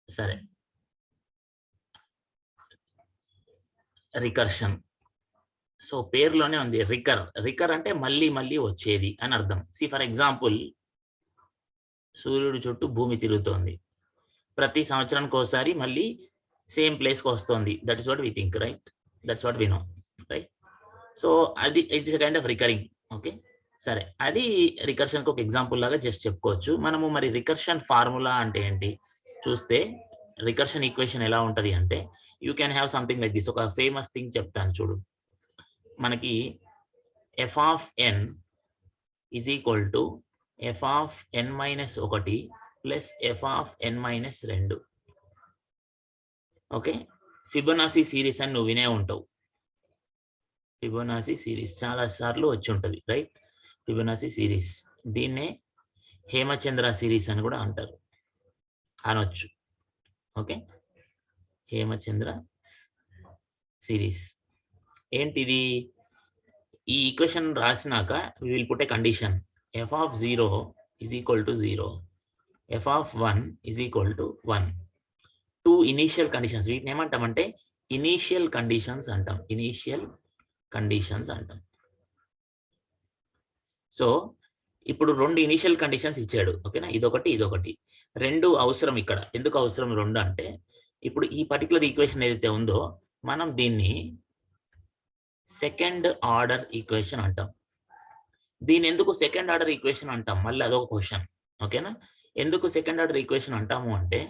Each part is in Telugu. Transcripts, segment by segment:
సరే, రికర్షన్. సో పేరులోనే ఉంది రికర్ అంటే మళ్ళీ మళ్ళీ వచ్చేది అని అర్థం. సి ఫర్ ఎగ్జాంపుల్, సూర్యుడు చుట్టూ భూమి తిరుగుతోంది, ప్రతి సంవత్సరానికి ఒకసారి మళ్ళీ సేమ్ ప్లేస్కి వస్తుంది. That is what we think, right? That's what we know, right? So అది it is kind of recurring. Okay, సరే, అది రికర్షన్కి ఒక ఎగ్జాంపుల్ లాగా జస్ట్ చెప్పుకోవచ్చు మనము. మరి రికర్షన్ ఫార్ములా అంటే ఏంటి చూస్తే, రికర్షన్ ఈక్వేషన్ ఎలా ఉంటుంది అంటే, you can have something like this. ఒక ఫేమస్ థింగ్ చెప్తాను చూడు. మనకి f of n is equal to f of n minus 1 plus f of n minus 2. Okay, Fibonacci series అని నువ్వు వినే ఉంటావు. ఫిబొనాసి సిరీస్ చాలా సార్లు వచ్చి ఉంటుంది, రైట్? ఫిబొనాసి సిరీస్, దీన్నే హేమచంద్ర సిరీస్ అని కూడా అంటారు, అనొచ్చు. ఓకే, హేమచంద్ర సిరీస్ ఏంటిది? ఈ ఈక్వేషన్ రాసినాక we will put a condition. F of 0 is equal to 0, f of 1 is equal to 1. 2 initial conditions. వీటిని ఏమంటామంటే ఇనీషియల్ కండిషన్స్ అంటాం. ఇనీషియల్ కండిషన్స్ అంటాం. సో ఇప్పుడు 2 ఇనీషియల్ కండిషన్స్ ఇచ్చాడు. ఓకేనా, ఇదొకటి ఇదొకటి. 2 అవసరం ఇక్కడ. ఎందుకు అవసరం 2 అంటే, ఇప్పుడు ఈ పర్టికులర్ ఈక్వేషన్ ఏదైతే ఉందో మనం దీన్ని సెకండ్ ఆర్డర్ ఈక్వేషన్ అంటాం. దీని ఎందుకు సెకండ్ ఆర్డర్ ఈక్వేషన్ అంటాం, మళ్ళీ అదొక క్వశ్చన్. ఓకేనా, ఎందుకు సెకండ్ ఆర్డర్ ఈక్వేషన్ అంటాము అంటే,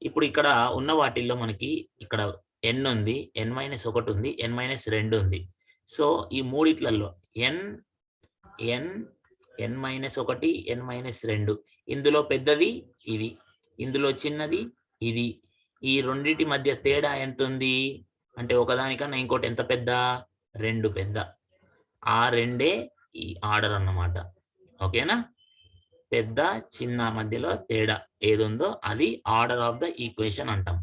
ఇప్పుడు ఇక్కడ ఉన్న వాటిల్లో మనకి ఇక్కడ ఎన్ ఉంది, ఎన్ మైనస్ 1 ఉంది, ఎన్ మైనస్ 2 ఉంది. సో ఈ మూడిట్లలో ఎన్ ఎన్ ఎన్ మైనస్ 1, ఎన్ మైనస్ 2, ఇందులో పెద్దది ఇది, ఇందులో చిన్నది ఇది. ఈ రెండింటి మధ్య తేడా ఎంత ఉంది అంటే, ఒకదానికన్నా ఇంకోటి ఎంత పెద్ద? 2 పెద్ద. ఆ 2 ఈ ఆర్డర్ అన్నమాట. ఓకేనా, పెద్ద చిన్న మధ్యలో తేడా ఏది ఉందో అది ఆర్డర్ ఆఫ్ ద ఈక్వేషన్ అంటాం.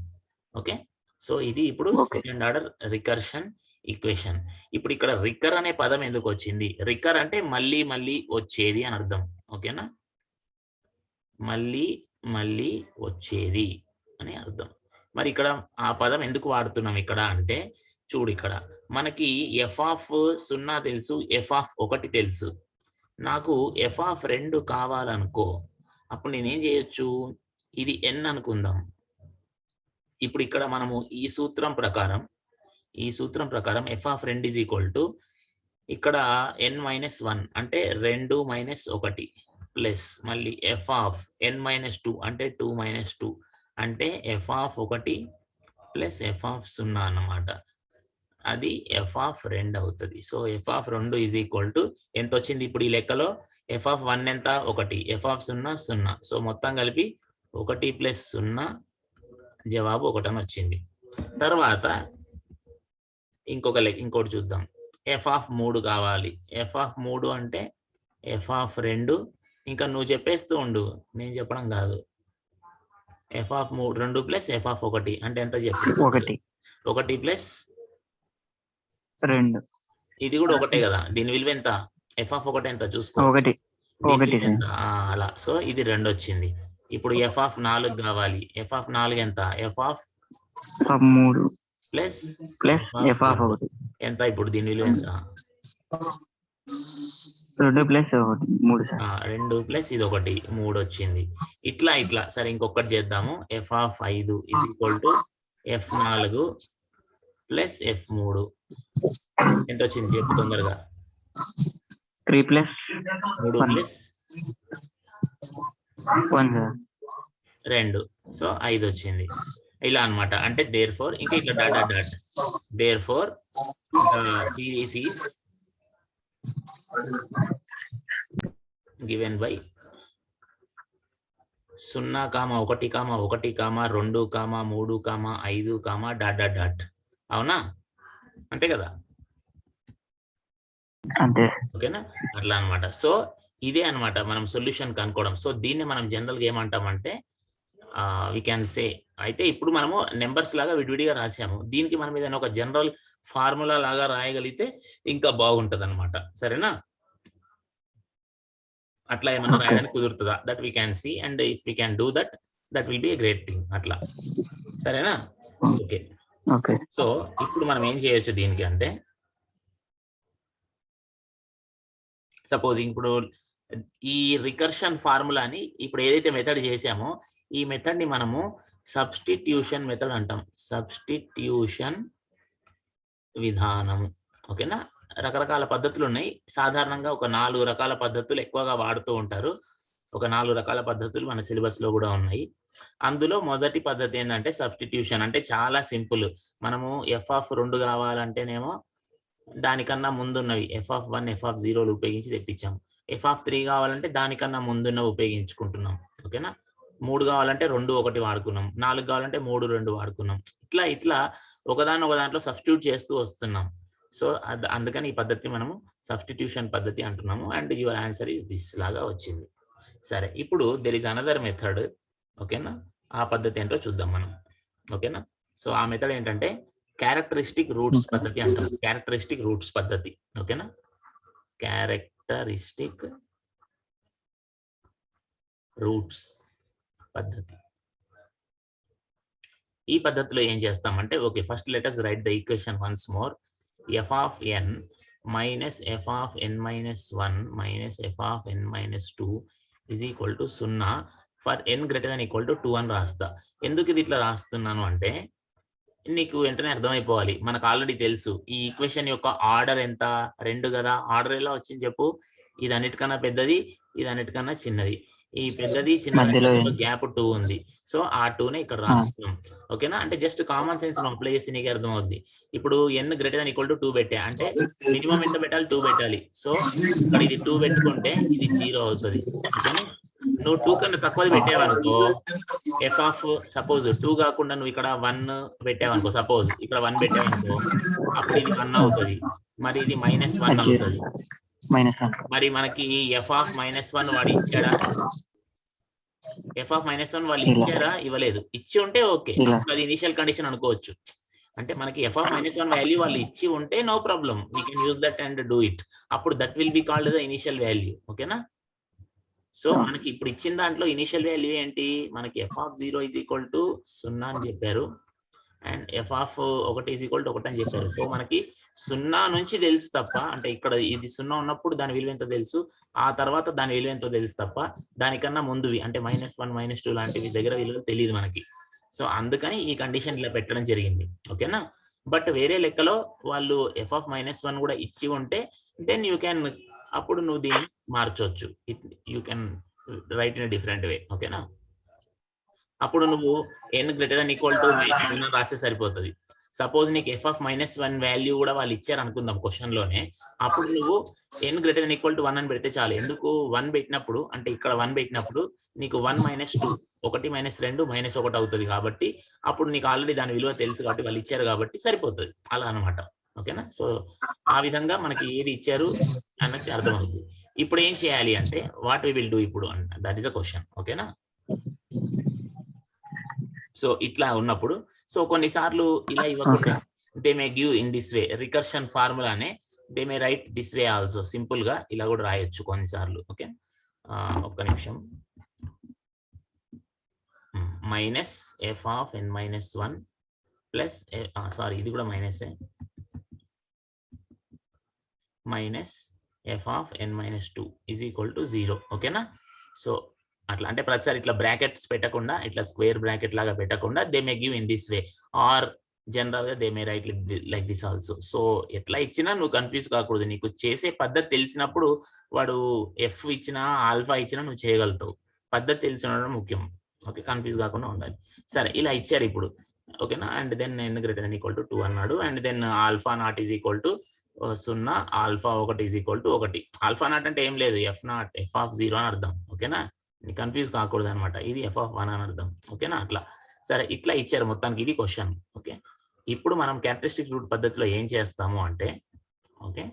ఓకే, సో ఇది ఇప్పుడు సెకండ్ ఆర్డర్ రికర్షన్ ఈక్వేషన్. ఇప్పుడు ఇక్కడ రికర్ అనే పదం ఎందుకు వచ్చింది? రికర్ అంటే మళ్ళీ మళ్ళీ వచ్చేది అని అర్థం. ఓకేనా, మళ్ళీ మళ్ళీ వచ్చేది అని అర్థం. మరి ఇక్కడ ఆ పదం ఎందుకు వాడుతున్నాం ఇక్కడ అంటే, చూడు ఇక్కడ మనకి ఎఫ్ ఆఫ్ 0 తెలుసు, ఎఫ్ ఆఫ్ 1 తెలుసు. నాకు ఎఫ్ ఆఫ్ 2 కావాలనుకో, అప్పుడు నేనేం చేయొచ్చు? ఇది ఎన్ అనుకుందాం. ఇప్పుడు ఇక్కడ మనము ఈ సూత్రం ప్రకారం F of 2 is equal to, ఇక్కడ ఎన్ మైనస్ 1 అంటే 2 మైనస్ 1 ప్లస్ మళ్ళీ ఎఫ్ ఆఫ్ ఎన్ మైనస్ 2 అంటే 2 మైనస్ 2 అంటే F of 1 plus f of 0 అన్నమాట. అది ఎఫ్ ఆఫ్ 2 అవుతుంది. So F of 2 is equal to ఎంత వచ్చింది ఇప్పుడు ఈ లెక్కలో? ఎఫ్ ఆఫ్ 1 ఎంత? 1, ఎఫ్ ఆఫ్ 0 0. సో మొత్తం కలిపి 1 ప్లస్ 0, జవాబు 1 అని వచ్చింది. తర్వాత ఇంకోటి చూద్దాం. ఎఫ్ ఆఫ్ 3 కావాలి. ఎఫ్ ఆఫ్ 3 అంటే ఎఫ్ ఆఫ్ 2, ఇంకా నువ్వు చెప్పేస్తూ ఉండు, నేను చెప్పడం కాదు. F of 2 plus f of 1 అంటే ఎంత చెప్పు? 1 ప్లస్ 2. ఇది కూడా ఒకటే కదా. దీని విలువ ఎంత? ఎఫ్ ఆఫ్ 1 ఎంత చూసుకో, 1. అలా. సో ఇది 2 వచ్చింది. ఇప్పుడు ఎఫ్ ఆఫ్ 4 కావాలి. ఎఫ్ ఆఫ్ 4 ఎంత? F of 3 plus f of 1 ఎంత? ఇప్పుడు దీని విలువ ఎంత? 2 ప్లస్ 3. 2 ప్లస్ ఇది 1, 3 వచ్చింది. ఇట్లా. సరే, ఇంకొకటి చేద్దాము. F of 5 is equal to F 4 plus F 3 ఎంత వచ్చింది చెప్పు తొందరగా? 3 ప్లస్ 3 ప్లస్ 1 2. సో 5 వచ్చింది. ఇలా అన్నమాట. అంటే దేర్ ఫోర్, ఇంకా ఇట్లా dot therefore series is given by 0, 1, 1, 1, 2, 3, 5 dot. అవునా? అంతే కదా? అంతే. ఓకేనా, అట్లా అనమాట. సో ఇదే అనమాట మనం సొల్యూషన్ కనుక్కోవడం. సో దీన్ని మనం జనరల్గా ఏమంటామంటే వి క్యాన్ సే. అయితే ఇప్పుడు మనము నెంబర్స్ లాగా విడివిడిగా రాసాము. దీనికి మనం ఏదైనా ఒక జనరల్ ఫార్ములా లాగా రాయగలిగితే ఇంకా బాగుంటది అనమాట. సరేనా? అట్లా ఏమన్నా రాయడానికి కుదురుతుందా? That we can see. And if we can do that, that will be a great thing. అట్లా సరేనా? ఓకే. ఓకే. సో ఇప్పుడు మనం ఏం చేయొచ్చు దీనికి అంటే, సపోజ్ ఇప్పుడు ఈ రికర్షన్ ఫార్ములాని ఇప్పుడు ఏదైతే మెథడ్ చేసామో ఈ మెథడ్ ని మనము సబ్స్టిట్యూషన్ మెథడ్ అంటాం. సబ్స్టిట్యూషన్ విధానము. ఓకేనా? రకరకాల పద్ధతులు ఉన్నాయి. సాధారణంగా ఒక 4 రకాల పద్ధతులు ఎక్కువగా వాడుతూ ఉంటారు. ఒక 4 రకాల పద్ధతులు మన సిలబస్ లో కూడా ఉన్నాయి. అందులో మొదటి పద్ధతి ఏంటంటే సబ్స్టిట్యూషన్. అంటే చాలా సింపుల్. మనము f(2) కావాలంటేనేమో దానికన్నా ముందున్నవి f(1), f(0) ఉపయోగించి తెప్పించాం. f(3) కావాలంటే దానికన్నా ముందున్నవి ఉపయోగించుకుంటున్నాం. ఓకేనా? 3 కావాలంటే 2, 1 వాడుకున్నాం. 4 కావాలంటే 3, 2 వాడుకున్నాం. ఇట్లా ఒకదాన్ని ఒక దాంట్లో సబ్స్టిట్యూట్ చేస్తూ వస్తున్నాం. సో అందుకని ఈ పద్ధతి మనము సబ్స్టిట్యూషన్ పద్ధతి అంటున్నాము. And your answer is this లాగా వచ్చింది. సరే, ఇప్పుడు దెర్ ఈస్ అనదర్ మెథడ్. ఓకేనా? ఆ పద్ధతి ఏంటో చూద్దాం మనం. ఓకేనా? సో ఆ మెథడ్ ఏంటంటే క్యారెక్టరిస్టిక్ రూట్స్ పద్ధతి అంటాం. క్యారెక్టరిస్టిక్ రూట్స్ పద్ధతి. ఓకేనా? క్యారెక్టరిస్టిక్ రూట్స్ పద్ధతి. ఈ పద్ధతిలో ఏం చేస్తామంటే, okay, first let us right the equation once more. f of n minus f of n minus 1 minus f of n minus 2 is equal to 0 for n greater than equal to 2 అని రాస్తా. ఎందుకు ఇది ఇట్లా రాస్తున్నాను అంటే, నీకు వెంటనే అర్థమైపోవాలి. మనకు ఆల్రెడీ తెలుసు ఈ ఈక్వేషన్ యొక్క ఆర్డర్ ఎంత, 2 కదా. ఆర్డర్ ఎలా వచ్చింది చెప్పు? ఇది అన్నిటికన్నా పెద్దది, ఇది అన్నిటికన్నా చిన్నది. ఈ పెద్దది చిన్నది గ్యాప్ 2 ఉంది. సో ఆ 2నే ఇక్కడ రాస్తున్నాం. ఓకేనా? అంటే జస్ట్ కామన్ సెన్స్ అప్లై చేస్తే నీకు అర్థం అవుద్ది. ఇప్పుడు n greater than equal to 2 పెట్టా అంటే మినిమం ఎంత పెట్టాలి? 2 పెట్టాలి. సో ఇక్కడ ఇది 2 పెట్టుకుంటే ఇది 0 అవుతుంది. ఓకేనా? నువ్వు 2 కన్నా తక్కువది పెట్టావనుకో, ఎఫ్ ఆఫ్ సపోజ్ 2 కాకుండా నువ్వు ఇక్కడ 1 పెట్టావనుకో, సపోజ్ ఇక్కడ 1 పెట్టావనుకో, అప్పుడు ఇది 1 అవుతుంది. మరి ఇది -1 అవుతుంది. మరి మనకి ఎఫ్ ఆఫ్ -1 వాడు ఇచ్చాడా? ఎఫ్ ఆఫ్ -1 వాళ్ళు ఇచ్చారా? ఇవ్వలేదు. ఇచ్చి ఉంటే ఓకే, అది ఇనిషియల్ కండిషన్ అనుకోవచ్చు. అంటే మనకి ఎఫ్ ఆఫ్ -1 వాల్యూ వాళ్ళు ఇచ్చి ఉంటే no problem, we can use that and do it. అప్పుడు that will be called the initial value. ఓకేనా? సో మనకి ఇప్పుడు ఇచ్చిన దాంట్లో ఇనిషియల్ వాల్యూ ఏంటి? మనకి f of 0 is equal to 0 అని చెప్పారు, and f of 1 is equal to 1 అని చెప్పారు. సో మనకి 0 నుంచి తెలుసు తప్ప, అంటే ఇక్కడ ఇది 0 ఉన్నప్పుడు దాని విలువ ఎంతో తెలుసు, ఆ తర్వాత దాని విలువ ఎంతో తెలుసు తప్ప దానికన్నా ముందువి అంటే -1, -2 లాంటివి దగ్గర విలువ తెలియదు మనకి. సో అందుకని ఈ కండిషన్ ఇలా పెట్టడం జరిగింది. ఓకేనా? బట్ వేరే లెక్కలో వాళ్ళు ఎఫ్ ఆఫ్ -1 కూడా ఇచ్చి ఉంటే దెన్ యూ క్యాన్, అప్పుడు నువ్వు దీన్ని మార్చవచ్చు. You can write in different way. ఓకేనా? అప్పుడు నువ్వు n greater than equal to 1 రాస్తే సరిపోతుంది. సపోజ్ నీకు ఎఫ్ ఆఫ్ -1 వాల్యూ కూడా వాళ్ళు ఇచ్చారు అనుకుందాం క్వశ్చన్ లోనే, అప్పుడు నువ్వు n greater than equal to 1 అని పెడితే చాలు. ఎందుకు? 1 పెట్టినప్పుడు, అంటే ఇక్కడ 1 పెట్టినప్పుడు నీకు 1 - 2 1 - 2 -1 అవుతుంది. కాబట్టి అప్పుడు నీకు ఆల్రెడీ దాని విలువ తెలుసు కాబట్టి వాళ్ళు ఇచ్చారు కాబట్టి సరిపోతుంది. అలా అనమాట. ఓకేనా? సో ఆ విధంగా మనకి ఏది ఇచ్చారు అన్నది అర్థమవుతుంది. ఇప్పుడు ఏం చేయాలి అంటే, వాట్ వి విల్ డూ ఇప్పుడు, దట్ ఈస్ అ క్వశ్చన్. ఓకేనా? సో ఇట్లా ఉన్నప్పుడు, సో కొన్నిసార్లు ఇలా ఇవ్వకుండా they may give in this way, recursion ఫార్ములానే they may write this way also. Simple గా ఇలా కూడా రాయొచ్చు కొన్నిసార్లు. ఓకే, ఒక్క నిమిషం. Minus f of n - 1 plus, sorry ఇది కూడా minus, minus f of n - 2 is equal to 0. ఓకేనా? సో అట్లా అంటే ప్రతిసారి ఇట్లా బ్రాకెట్స్ పెట్టకుండా, ఇట్లా స్క్వేర్ బ్రాకెట్ లాగా పెట్టకుండా they may give in this way, or general గా they may write like this also. So ఎట్లా ఇచ్చినా నువ్వు కన్ఫ్యూజ్ కాకూడదు. నీకు చేసే పద్ధతి తెలిసినప్పుడు వాడు ఎఫ్ ఇచ్చినా ఆల్ఫా ఇచ్చినా నువ్వు చేయగలుగుతావు. పద్ధతి తెలిసిన ముఖ్యం. ఓకే, కన్ఫ్యూజ్ కాకుండా ఉండాలి. సరే, ఇలా ఇచ్చారు ఇప్పుడు. ఓకేనా? And then n greater than equal to 2 అన్నాడు. And then alpha naught is equal to 0, alpha 1 is equal to 1. Alpha naught అంటే ఏం లేదు, ఎఫ్ నాట్, ఎఫ్ ఆఫ్ 0 అని అర్థం. ఓకేనా? కన్ఫ్యూజ్ కాకూడదు అనమాట. ఇది ఎఫ్ ఆఫ్ 1 అని అర్థం. ఓకేనా? అట్లా. సరే, ఇట్లా ఇచ్చారు మొత్తానికి. ఇది క్వశ్చన్. ఓకే, ఇప్పుడు మనం క్యారెక్టరిస్టిక్ రూట్ పద్ధతిలో ఏం చేస్తాము అంటే, okay,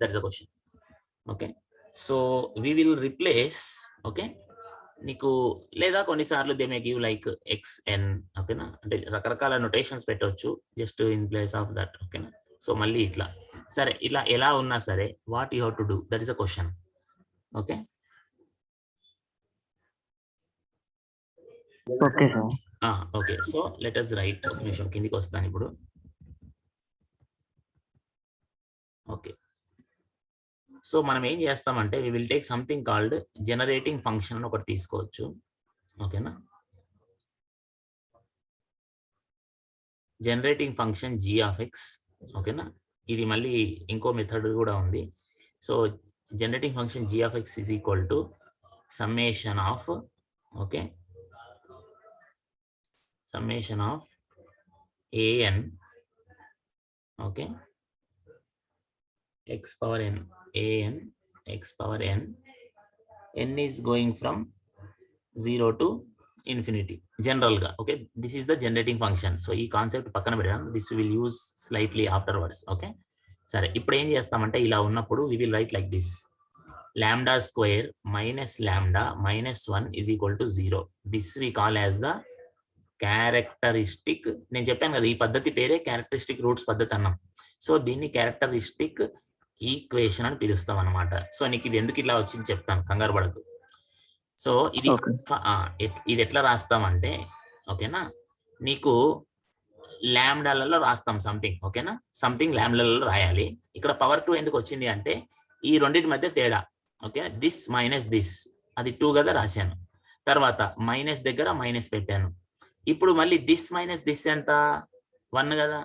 that's the question. Okay, so we will replace. Okay, నీకు లేదా కొన్నిసార్లు they may give like xn. ఓకేనా? అంటే రకరకాల నొటేషన్స్ పెట్టవచ్చు just in place of that. ఓకేనా? సో మళ్ళీ ఇట్లా. సరే, ఇలా ఎలా ఉన్నా సరే what you have to do, that is a question. Okay, okay sir. Okay, so let us write. ఒక నిమిషం కిందికి వస్తాను ఇప్పుడు. ఓకే, సో మనం ఏం చేస్తామంటే we will take something called generating function అని ఒకటి తీసుకోవచ్చు. ఓకేనా, generating function g of x. ఓకేనా, ఇది మళ్ళీ ఇంకో మెథడ్ కూడా ఉంది. So generating function g of x is equal to summation of, okay, summation of an, okay, x power n, an x power n, n is going from 0 to infinity general ga. Okay, this is the generating function. So ee concept pakkana pedam, this we will use slightly afterwards. Okay, sare ippudu em chestamante ila unnappudu we will write like this: lambda square minus lambda minus 1 is equal to 0. This we call as the characteristic. నేను చెప్పాను కదా, ఈ పద్ధతి పేరే క్యారెక్టరిస్టిక్ రూట్స్ పద్ధతి అన్నాం. సో దీన్ని క్యారెక్టరిస్టిక్ ఈక్వేషన్ అని పిలుస్తాం అనమాట. సో నీకు ఇది ఎందుకు ఇలా వచ్చింది చెప్తాను, కంగారు పడకు. సో ఇది ఇది ఎట్లా రాస్తామంటే, ఓకేనా, నీకు ల్యాండాలలో రాస్తాం సంథింగ్. ఓకేనా, సంథింగ్ ల్యాండాలలో రాయాలి. ఇక్కడ పవర్ 2 ఎందుకు వచ్చింది అంటే ఈ రెండింటి మధ్య తేడా. ఓకే, దిస్ మైనస్ దిస్, అది 2 కదా రాశాను. తర్వాత మైనస్ దగ్గర మైనస్ పెట్టాను. ఇప్పుడు మళ్ళీ దిస్ మైనస్ దిస్ ఎంత, 1 కదా.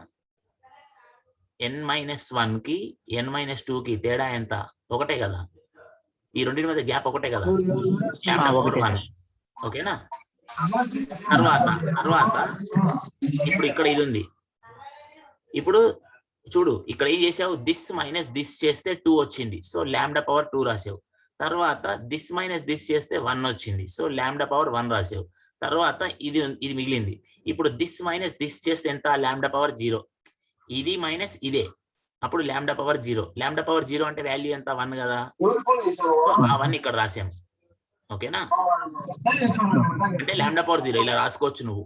n-1 కి n-2 తేడా ఎంత, ఒకటే కదా. ఈ రెండింటి మధ్య గ్యాప్ ఒకటే కదా, 1. ఓకేనా, తర్వాత ఇప్పుడు ఇక్కడ ఇది ఉంది. ఇప్పుడు చూడు, ఇక్కడ ఏం చేసావు, దిస్ మైనస్ దిస్ చేస్తే 2 వచ్చింది. సో లాంబ్డా పవర్ 2 రాసావు. తర్వాత దిస్ మైనస్ దిస్ చేస్తే 1 వచ్చింది. సో లాంబ్డా పవర్ 1 రాసావు. తర్వాత ఇది మిగిలింది. ఇప్పుడు దిస్ మైనస్ దిస్ చేస్తే ఎంత, లాంబ్డా పవర్ 0. ఇది మైనస్ ఇదే, అప్పుడు లాంబ్డా పవర్ 0. లాంబ్డా పవర్ 0 అంటే వాల్యూ ఎంత, 1 కదా. ఆ 1 ఇక్కడ రాసాము. ఓకేనా, అంటే లాంబ్డా పవర్ 0 ఇలా రాసుకోవచ్చు నువ్వు.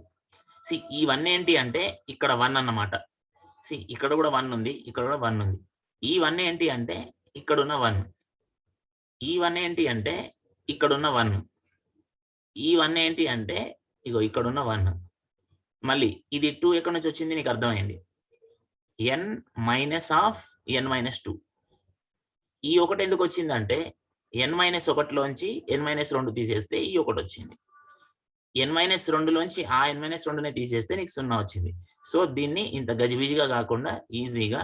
సి ఈ 1 ఏంటి అంటే ఇక్కడ 1 అన్నమాట. సి ఇక్కడ కూడా 1 ఉంది, ఇక్కడ కూడా 1 ఉంది. ఈ 1 ఏంటి అంటే ఇక్కడ ఉన్న 1. ఈ 1 ఏంటి అంటే ఇక్కడ ఉన్న 1. ఈ 1 ఏంటి అంటే ఇగో ఇక్కడ ఉన్న 1. మళ్ళీ ఇది 2 ఎక్కడి నుంచి వచ్చింది నీకు అర్థమైంది. n minus of n-2. ఈ 1 ఎందుకు వచ్చిందంటే n-1 లోంచి n-2 తీసేస్తే ఈ 1 వచ్చింది. n-2 లోంచి ఆ n-2నే తీసేస్తే నీకు 0 వచ్చింది. సో దీన్ని ఇంత గజిబిజిగా కాకుండా ఈజీగా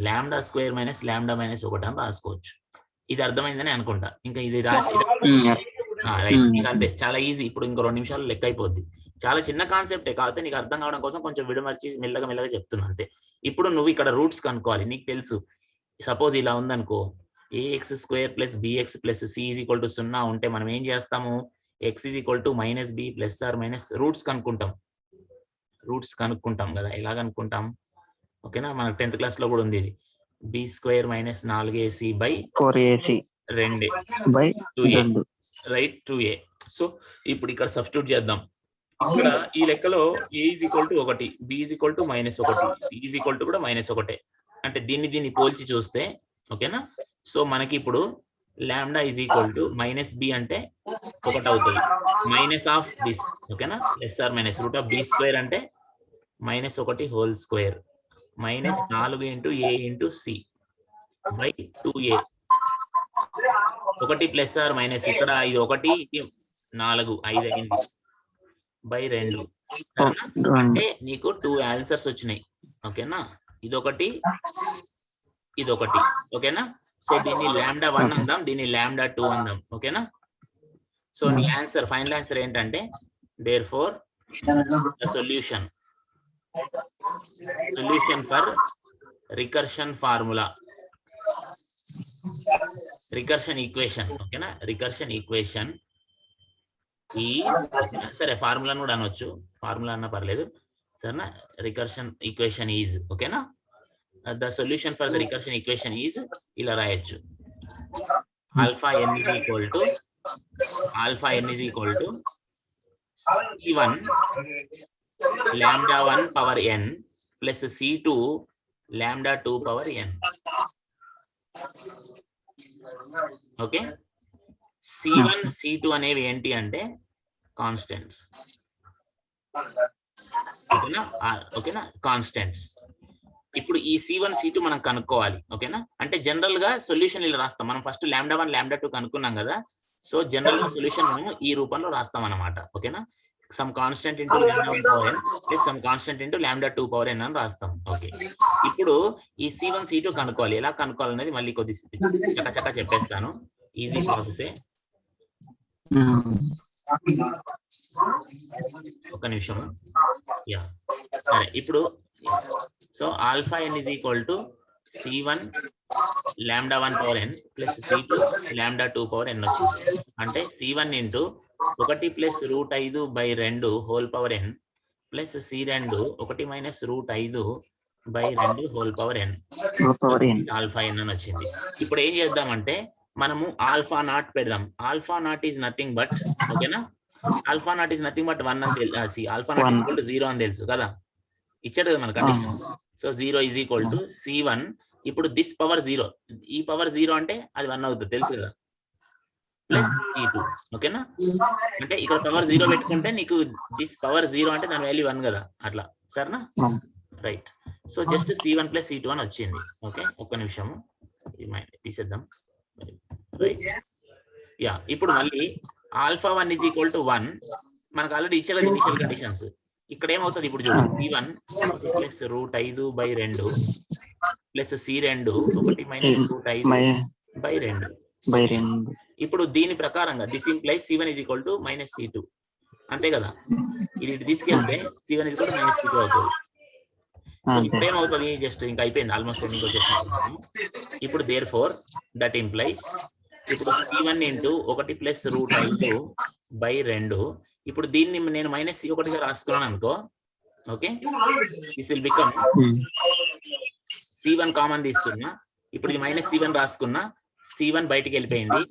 lambda square minus lambda minus 1 అని రాసుకోవచ్చు. ఇది అర్థమైందని అనుకుంటా. ఇంకా ఇది రాసి అంతే, చాలా ఈజీ. ఇప్పుడు ఇంకో 2 నిమిషాలు లెక్క అయిపోద్ది. చాలా చిన్న కాన్సెప్టే, కాకపోతే నీకు అర్థం కావడం కోసం కొంచెం విడమర్చి మెల్లగా చెప్తున్నా అంతే. ఇప్పుడు నువ్వు ఇక్కడ రూట్స్ కనుక్కోవాలి. నీకు తెలుసు, సపోజ్ ఇలా ఉందనుకో, ax² + bx + c = 0 ఉంటే మనం ఏం చేస్తాము, x = -b ± రూట్స్ కనుక్కుంటాం కదా. ఎలా కనుక్కుంటాం, ఓకేనా, మనకు 10th క్లాస్ లో కూడా ఉంది ఇది. b² - 4ac / 4ac 2a, right, 2a. So ఇప్పుడు ఇక్కడ సబ్స్టిట్యూట్ చేద్దాం. ఇక్కడ ఈ లెక్కలో a = 1, b = -1, c = కూడా -1. అంటే దీన్ని పోల్చి చూస్తే, ఓకేనా. సో మనకి ఇప్పుడు లాంబ్డా -b అంటే 1 అవుతుంది, మైనస్ ఆఫ్ దిస్. ఓకేనా, √b² అంటే -1² -4a × c / 2a. 1 ± ఇక్కడ ఇది 1, ఇది 4, 5 అయింది /2. అంటే నీకు 2 ఆన్సర్స్ వచ్చినాయి. ఓకేనా, ఇదొకటి, ఓకేనా. సో దీన్ని λ1 అందాం, దీన్ని λ2 అందాం. ఓకేనా, సో నీ ఆన్సర్, ఫైనల్ ఆన్సర్ ఏంటంటే, therefore the solution for recursion formula, recursion equation. ఓకేనా, recursion equation సరే, ఫార్ములా కూడా అనొచ్చు, ఫార్ములా అన్నా పర్లేదు సరేనా. రికర్షన్ ఈక్వేషన్ ఈజ్, ఓకేనా, the solution for the recursion equation is ఇలా రాయొచ్చు. Alpha n = c1 λ1 power n plus c2 λ2 power n. Okay, c1 c2 అనేవి ఏంటి అంటే కాన్స్టెంట్స్. ఓకేనా ఓకేనా కాన్స్టెంట్స్. ఇప్పుడు ఈ C1 C2 మనం కనుక్కోవాలి. ఓకేనా, అంటే జనరల్ గా సొల్యూషన్ ఇలా రాస్తాం. మనం ఫస్ట్ λ1 λ2 కనుక్కున్నాం కదా, సో జనరల్ గా సొల్యూషన్ మనం ఈ రూపంలో రాస్తాం అన్నమాట. ఓకేనా, some constant into λ1 power n plus some constant into λ2 power n అని రాస్తాం. ఓకే, ఇప్పుడు ఈ C1 C2 కనుక్కోవాలి. ఎలా కనుక్కోవాలనేది మళ్ళీ కొద్ది చక్కచక్క చెప్పేస్తాను. ఈజీ ప్రాసెసే. ఒక నిమిషం. యా, సరే. ఇప్పుడు so alpha n is equal to C1 λ1 power n plus C2 λ2 power n వచ్చింది. అంటే C1 into 1 plus √5/2 whole power n plus C2 1 minus √5/2 whole power n alpha n అని వచ్చింది. ఇప్పుడు ఏం చేద్దామంటే మనము ఆల్ఫా నాట్ పెడదాం. Alpha naught is nothing but, ఓకేనా, alpha naught is nothing but 1 అని తెలుసు. ఆల్ఫా నాట్ ఈక్వల్ టు 0 అని తెలుసు కదా, ఇచ్చాడు కదా మనకంటే. So 0 is equal to C1. ఇప్పుడు దిస్ పవర్ 0, ఈ పవర్ 0 అంటే అది 1 అవుతుంది తెలుసు కదా, ప్లస్ C2. ఓకేనా, అంటే ఇక్కడ పవర్ 0 పెట్టుకుంటే నీకు దిస్ పవర్ 0 అంటే దాని వాల్యూ 1 కదా, అట్లా. సరేనా, right. So just C1 plus C2 అని వచ్చింది. ఓకే, ఒక్క నిమిషము తీసేద్దాం. Right, yeah. ఇప్పుడు మళ్ళీ ఆల్ఫా 1 ఈజ్ ఈక్వల్ టు 1 మనకు ఆల్రెడీ ఇచ్చారు ఇనిషియల్ కండిషన్స్. ఇక్కడ ఏమవుతుంది ఇప్పుడు చూడు, C1 plus √5/2 plus C2 1 minus √5/2. ఇప్పుడు దీని ప్రకారంగా this implies C1 is equal to minus C2, అంతే కదా. ఇది తీసుకెళ్తే C1 is equal to minus C2 అవుతుంది. సో ఇప్పుడు ఏమవుతుంది, జస్ట్ ఇంకా అయిపోయింది ఆల్మోస్ట్ ఎండింగ్ వచ్చేసి. ఇప్పుడు దేర్ ఫోర్ దట్ ఇంప్లైస్ ఇప్పుడు C1 ఇంటూ 1 ప్లస్ √5/2. ఇప్పుడు దీన్ని నేను మైనస్ C1 గా రాసుకున్నాను అనుకో. Okay, this will become C1 common తీసుకున్నా. ఇప్పుడు ఇది మైనస్ C1 రాసుకున్నా, C1 బయటికి వెళ్ళిపోయింది.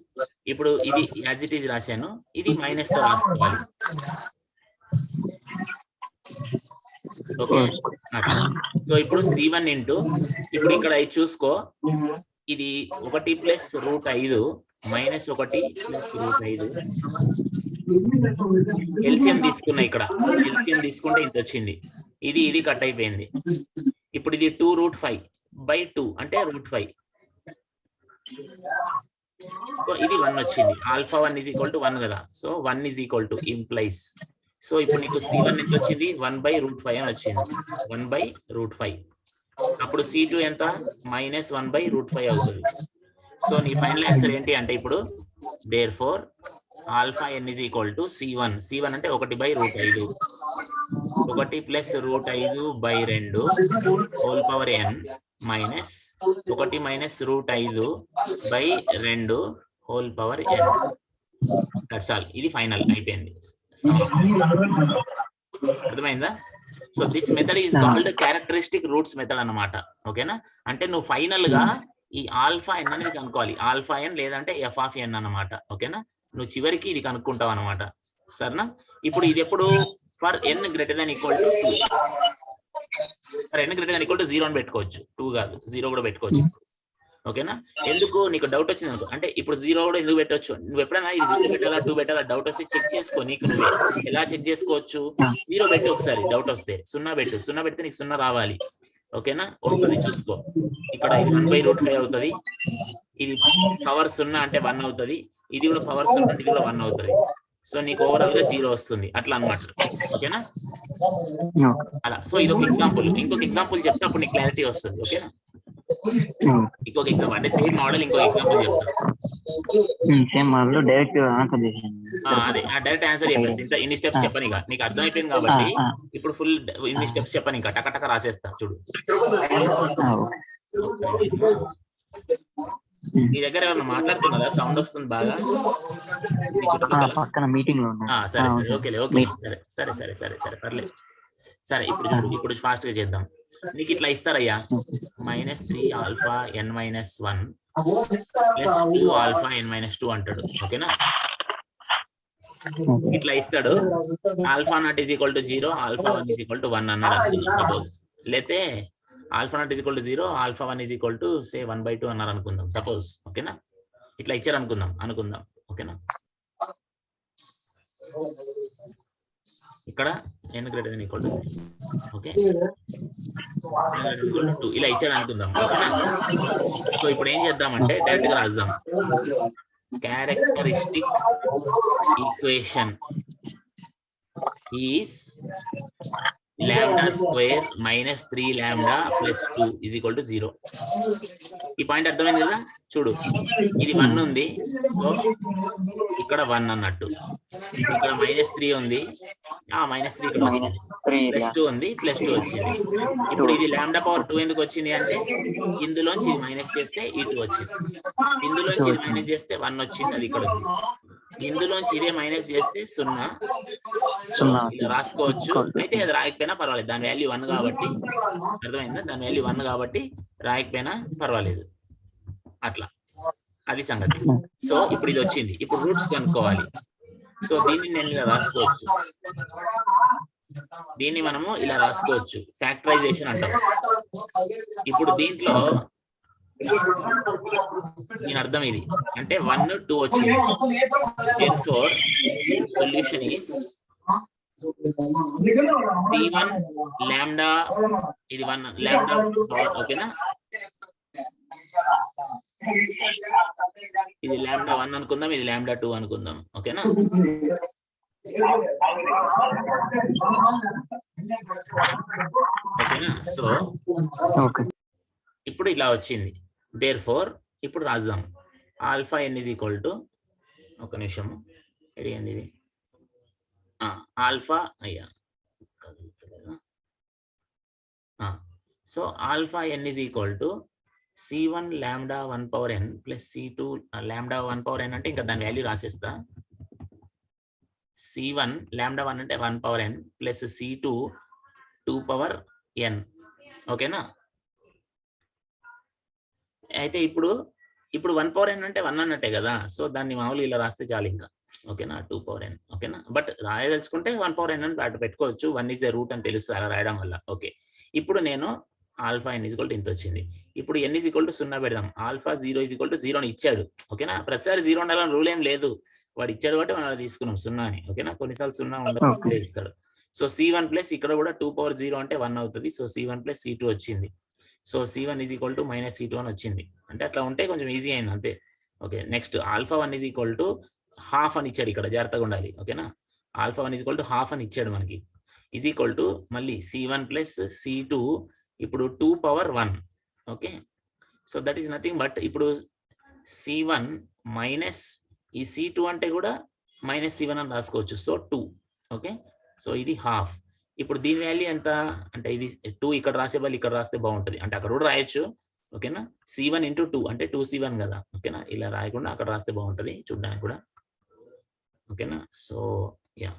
ఇప్పుడు ఇది యాజ్ ఇట్ ఈజ్ రాశాను, ఇది మైనస్ తో రాసుకోవాలి. ఓకే, సో ఇప్పుడు C1 ఇంటూ, ఇప్పుడు ఇక్కడ చూసుకో, ఇది 1 ప్లస్ √5 మైనస్ 1 ప్లస్ √5. ఎల్సిఎం తీసుకున్నా, ఇక్కడ ఎల్సిఎం తీసుకుంటే ఇంత వచ్చింది. ఇది కట్ అయిపోయింది. ఇప్పుడు ఇది 2√5/2 అంటే √5. సో ఇది 1 వచ్చింది. ఆల్ఫా 1 ఈజ్ ఈక్వల్ టు 1 కదా, so 1 is equal to implies. So ఇప్పుడు నీకు C1 ఎంత వచ్చింది, 1/√5 అని వచ్చింది. 1/√5. అప్పుడు C2 ఎంత, మైనస్ 1/√5 అవుతుంది. సో నీ ఫైనల్ ఆన్సర్ ఏంటి అంటే ఇప్పుడు therefore alpha n is equal to C1. C1 అంటే 1/√5, 1 plus √5/2 whole power n minus 1 minus √5/2 whole power n. That's all. ఇది ఫైనల్ అయిపోయింది. అర్థమైందా? So this method is called characteristic roots method అన్నమాట. ఓకేనా, అంటే నువ్వు ఫైనల్ గా ఈ ఆల్ఫా n అనేది కనుక్కోవాలి. ఆల్ఫా n లేదంటే f(n) అన్నమాట. ఓకేనా, నువ్వు చివరికి ఇది కనుక్కుంటావు అన్నమాట. సరేనా, ఇప్పుడు ఇది ఎప్పుడు for n greater than equal to 2. For n greater than equal to 0 అని పెట్టుకోవచ్చు, 2 కాదు 0 కూడా పెట్టుకోవచ్చు. ఓకేనా, ఎందుకు నీకు డౌట్ వచ్చింది అనుకో, అంటే ఇప్పుడు 0 కూడా ఎందుకు పెట్టవచ్చు, నువ్వు ఎప్పుడైనా ఇది 0 పెట్టాలా 2 పెట్టాలా డౌట్ వస్తే చెక్ చేసుకో. నీకు నువ్వే ఎలా చెక్ చేసుకోవచ్చు, 0 పెట్టి ఒకసారి డౌట్ వస్తే 0 పెట్టు, 0 పెడితే నీకు 0 రావాలి. ఓకేనా, వస్తుంది చూసుకో. ఇక్కడ ఇది 1/√5 అవుతుంది, ఇది పవర్ 0 అంటే 1 అవుతుంది, ఇది కూడా పవర్ 0 అంటే ఇది కూడా 1 అవుతుంది. సో నీకు ఓవరాల్ గా 0 వస్తుంది, అట్లా అన్నమాట. ఓకేనా, అలా. సో ఇది ఒక ఎగ్జాంపుల్. ఇంకొక ఎగ్జాంపుల్ చెప్తే అప్పుడు నీకు క్లారిటీ వస్తుంది. ఓకేనా, ఇంకొక ఎగ్జాంపుల్ అంటే సేమ్ మోడల్ ఇంకొక ఎగ్జాంపుల్ చెప్తాను. సేమ్ మోడల్ డైరెక్ట్ ఆన్సర్ చేశాను. అదే డైరెక్ట్ ఆన్సర్ చెప్పేసి ఇంత ఇన్ని స్టెప్స్ చెప్పని, ఇక నీకు అర్థమైపోయింది కాబట్టి ఇప్పుడు ఫుల్ ఇన్ని స్టెప్స్ చెప్పని, ఇంకా టక రాసేస్తా చూడు. నీ దగ్గర ఏమన్నా మాట్లాడుతున్నదా, సౌండ్ వస్తుంది బాగా పక్కన మీటింగ్ లో. సరే సరే, ఓకేలే ఓకే, సరే పర్లేదు. సరే ఇప్పుడు ఫాస్ట్ గా చేద్దాం. నీకు ఇట్లా ఇస్తారయ్యా, -3 alpha n-1 plus 2 alpha n-2 అంటాడు. ఓకేనా, ఇట్లా ఇస్తాడు. Alpha naught is equal to 0, alpha 1 is equal to 1 అన్నాడు సపోజ్. లేతే alpha naught is equal to 0, alpha 1 is equal to say 1/2 అన్నారు అనుకుందాం సపోజ్. ఓకేనా, ఇట్లా ఇచ్చారు అనుకుందాం. ఓకేనా, ఇక్కడ n greater than equal to 6. Okay, n greater than equal to 2 ఇలా ఇచ్చాడు అనుకుందాం. ఓకేనా? సో ఇప్పుడు ఏం చేద్దామంటే డైరెక్ట్ గా రాద్దాం. Characteristic equation is lambda square minus 3 lambda plus 2 is equal to 0. ఈ పాయింట్ అర్థమైంది కదా? చూడు, ఇది 1 ఉంది, సో ఇక్కడ 1 అన్నట్టు. ఇక్కడ -3 ఉంది, -3 ఇక్కడ వచ్చింది. +2 ఉంది, +2 వచ్చింది. ఇప్పుడు ఇది లాంబ్డా పవర్ 2 ఎందుకు వచ్చింది అంటే ఇందులోంచి ఇది మైనస్ చేస్తే ఈ 2 వచ్చింది, ఇందులోంచి ఇది మైనస్ చేస్తే 1 వచ్చింది, అది ఇక్కడ ఉంది. ఇందులోంచి ఇదే మైనస్ చేస్తే 0. ఇలా రాసుకోవచ్చు. అయితే అది రాయకపోయినా పర్వాలేదు, దాని వాల్యూ 1 కాబట్టి. అర్థమైందా? దాని వాల్యూ 1 కాబట్టి రాయకపోయినా పర్వాలేదు. అట్లా అది సంగతి. సో ఇప్పుడు ఇది వచ్చింది, ఇప్పుడు రూట్స్ కనుక్కోవాలి. సో దీన్ని నేను ఇలా రాసుకోవచ్చు, దీన్ని మనము ఇలా రాసుకోవచ్చు, ఫ్యాక్టరైజేషన్ అంటాం. ఇప్పుడు దీంట్లో దీని అర్థం ఇది అంటే 1 2 వచ్చింది. therefore solution is c1 lambda, ఇది 1 lambda పవర్, ఓకేనా? ఇది లాంబ్డా 1 అనుకుందాం, ఇది లాంబ్డా 2 అనుకుందాం, ఓకేనా? ఓకేనా? సో ఇప్పుడు ఇలా వచ్చింది. దేర్ఫోర్ ఇప్పుడు రాద్దాం alpha n is equal to, ఒక నిమిషం ఎడియండి, ఇది ఆల్ఫా అయ్యా. So alpha n is equal to c1 lambda 1 power n plus c2 lambda 1 power n అంటే ఇంకా దాని వాల్యూ రాసేస్తా. c1 lambda 1 అంటే 1 power n plus c2 2 power n, ఓకేనా? అయితే ఇప్పుడు 1 power n అంటే 1 అన్నట్టే కదా, సో దాన్ని మామూలుగా ఇలా రాస్తే చాలు ఇంకా, ఓకేనా? 2 power n, ఓకేనా? బట్ రాయదలుచుకుంటే 1 power n అని అటు పెట్టుకోవచ్చు, 1 ఈజ్ ఎ రూట్ అని తెలుస్తుంది అలా రాయడం వల్ల. ఓకే, ఇప్పుడు నేను alpha n is equal to ఇంత వచ్చింది. ఇప్పుడు n ఈజ్ ఈక్వల్ టు 0 పెడదాం. ఆల్ఫా 0 ఈజ్ ఈక్వల్ టు 0 అని ఇచ్చాడు, ఓకేనా? ప్రతిసారి 0 ఉండాలని రూల్ ఏం లేదు, వాడు ఇచ్చాడు కాబట్టి మనం అలా తీసుకున్నాం 0 అని, ఓకేనా? కొన్నిసార్లు 0 ఉండదు ఇస్తాడు. సో c1 ప్లస్ ఇక్కడ కూడా 2 power 0 అంటే 1 అవుతుంది. సో c1 ప్లస్ c2 వచ్చింది. So c1 is equal to -c2 అని వచ్చింది. అంటే అట్లా ఉంటే కొంచెం ఈజీ అయింది అంతే. Okay, next alpha 1 is equal to half అని ఇచ్చాడు, ఇక్కడ జాగ్రత్తగా ఉండాలి, ఓకేనా? Alpha 1 is equal to half అని ఇచ్చాడు మనకి, ఈజ్ ఈక్వల్ టు మళ్ళీ c1 ప్లస్ c2 ఇప్పుడు 2 power 1, okay? So that is nothing but ఇప్పుడు c1 మైనస్ ఈ c2 అంటే కూడా -c1 అని రాసుకోవచ్చు, సో 2, ఓకే? సో ఇది హాఫ్. ఇప్పుడు దీని వాల్యూ ఎంత అంటే ఇది 2 ఇక్కడ రాసే వాళ్ళు ఇక్కడ రాస్తే బాగుంటుంది, అంటే అక్కడ కూడా రాయొచ్చు, ఓకేనా? c1 ఇంటూ 2 అంటే 2c1 కదా, ఓకేనా? ఇలా రాయకుండా అక్కడ రాస్తే బాగుంటుంది చూడడానికి కూడా, ఓకేనా? సో యా,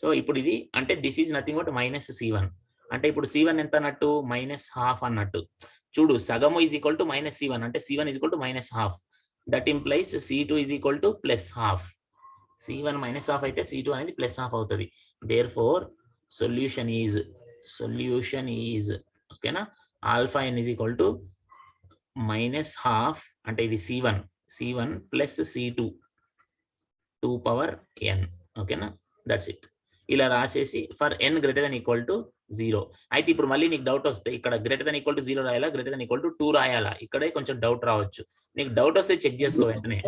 సో ఇప్పుడు ఇది అంటే this is nothing but -c1 అంటే ఇప్పుడు c1 ఎంత అన్నట్టు -half అన్నట్టు. చూడు, సగము ఈజ్ ఈక్వల్ టు -c1 అంటే c1 is equal to -half. That implies c2 is equal to +half. c1 -half అయితే c2 అనేది +half అవుతుంది. దేర్ఫోర్ సొల్యూషన్ ఈజ్ ఓకేనా, alpha n is equal to -half అంటే ఇది c1 plus c2 2 power n, ఓకేనా? That's it. ఇలా రాసేసి for n greater than equal to 0. అయితే ఇప్పుడు మళ్ళీ నీకు డౌట్ వస్తే ఇక్కడ గ్రేటర్ దెన్ ఈక్వల్ టు 0 రాయాలా, గ్రేటర్ దెన్ ఈక్వల్ టు 2 రాయాలా, ఇక్కడే కొంచెం డౌట్ రావచ్చు. నీకు డౌట్ వస్తే చెక్ చేసుకో, వెంటనే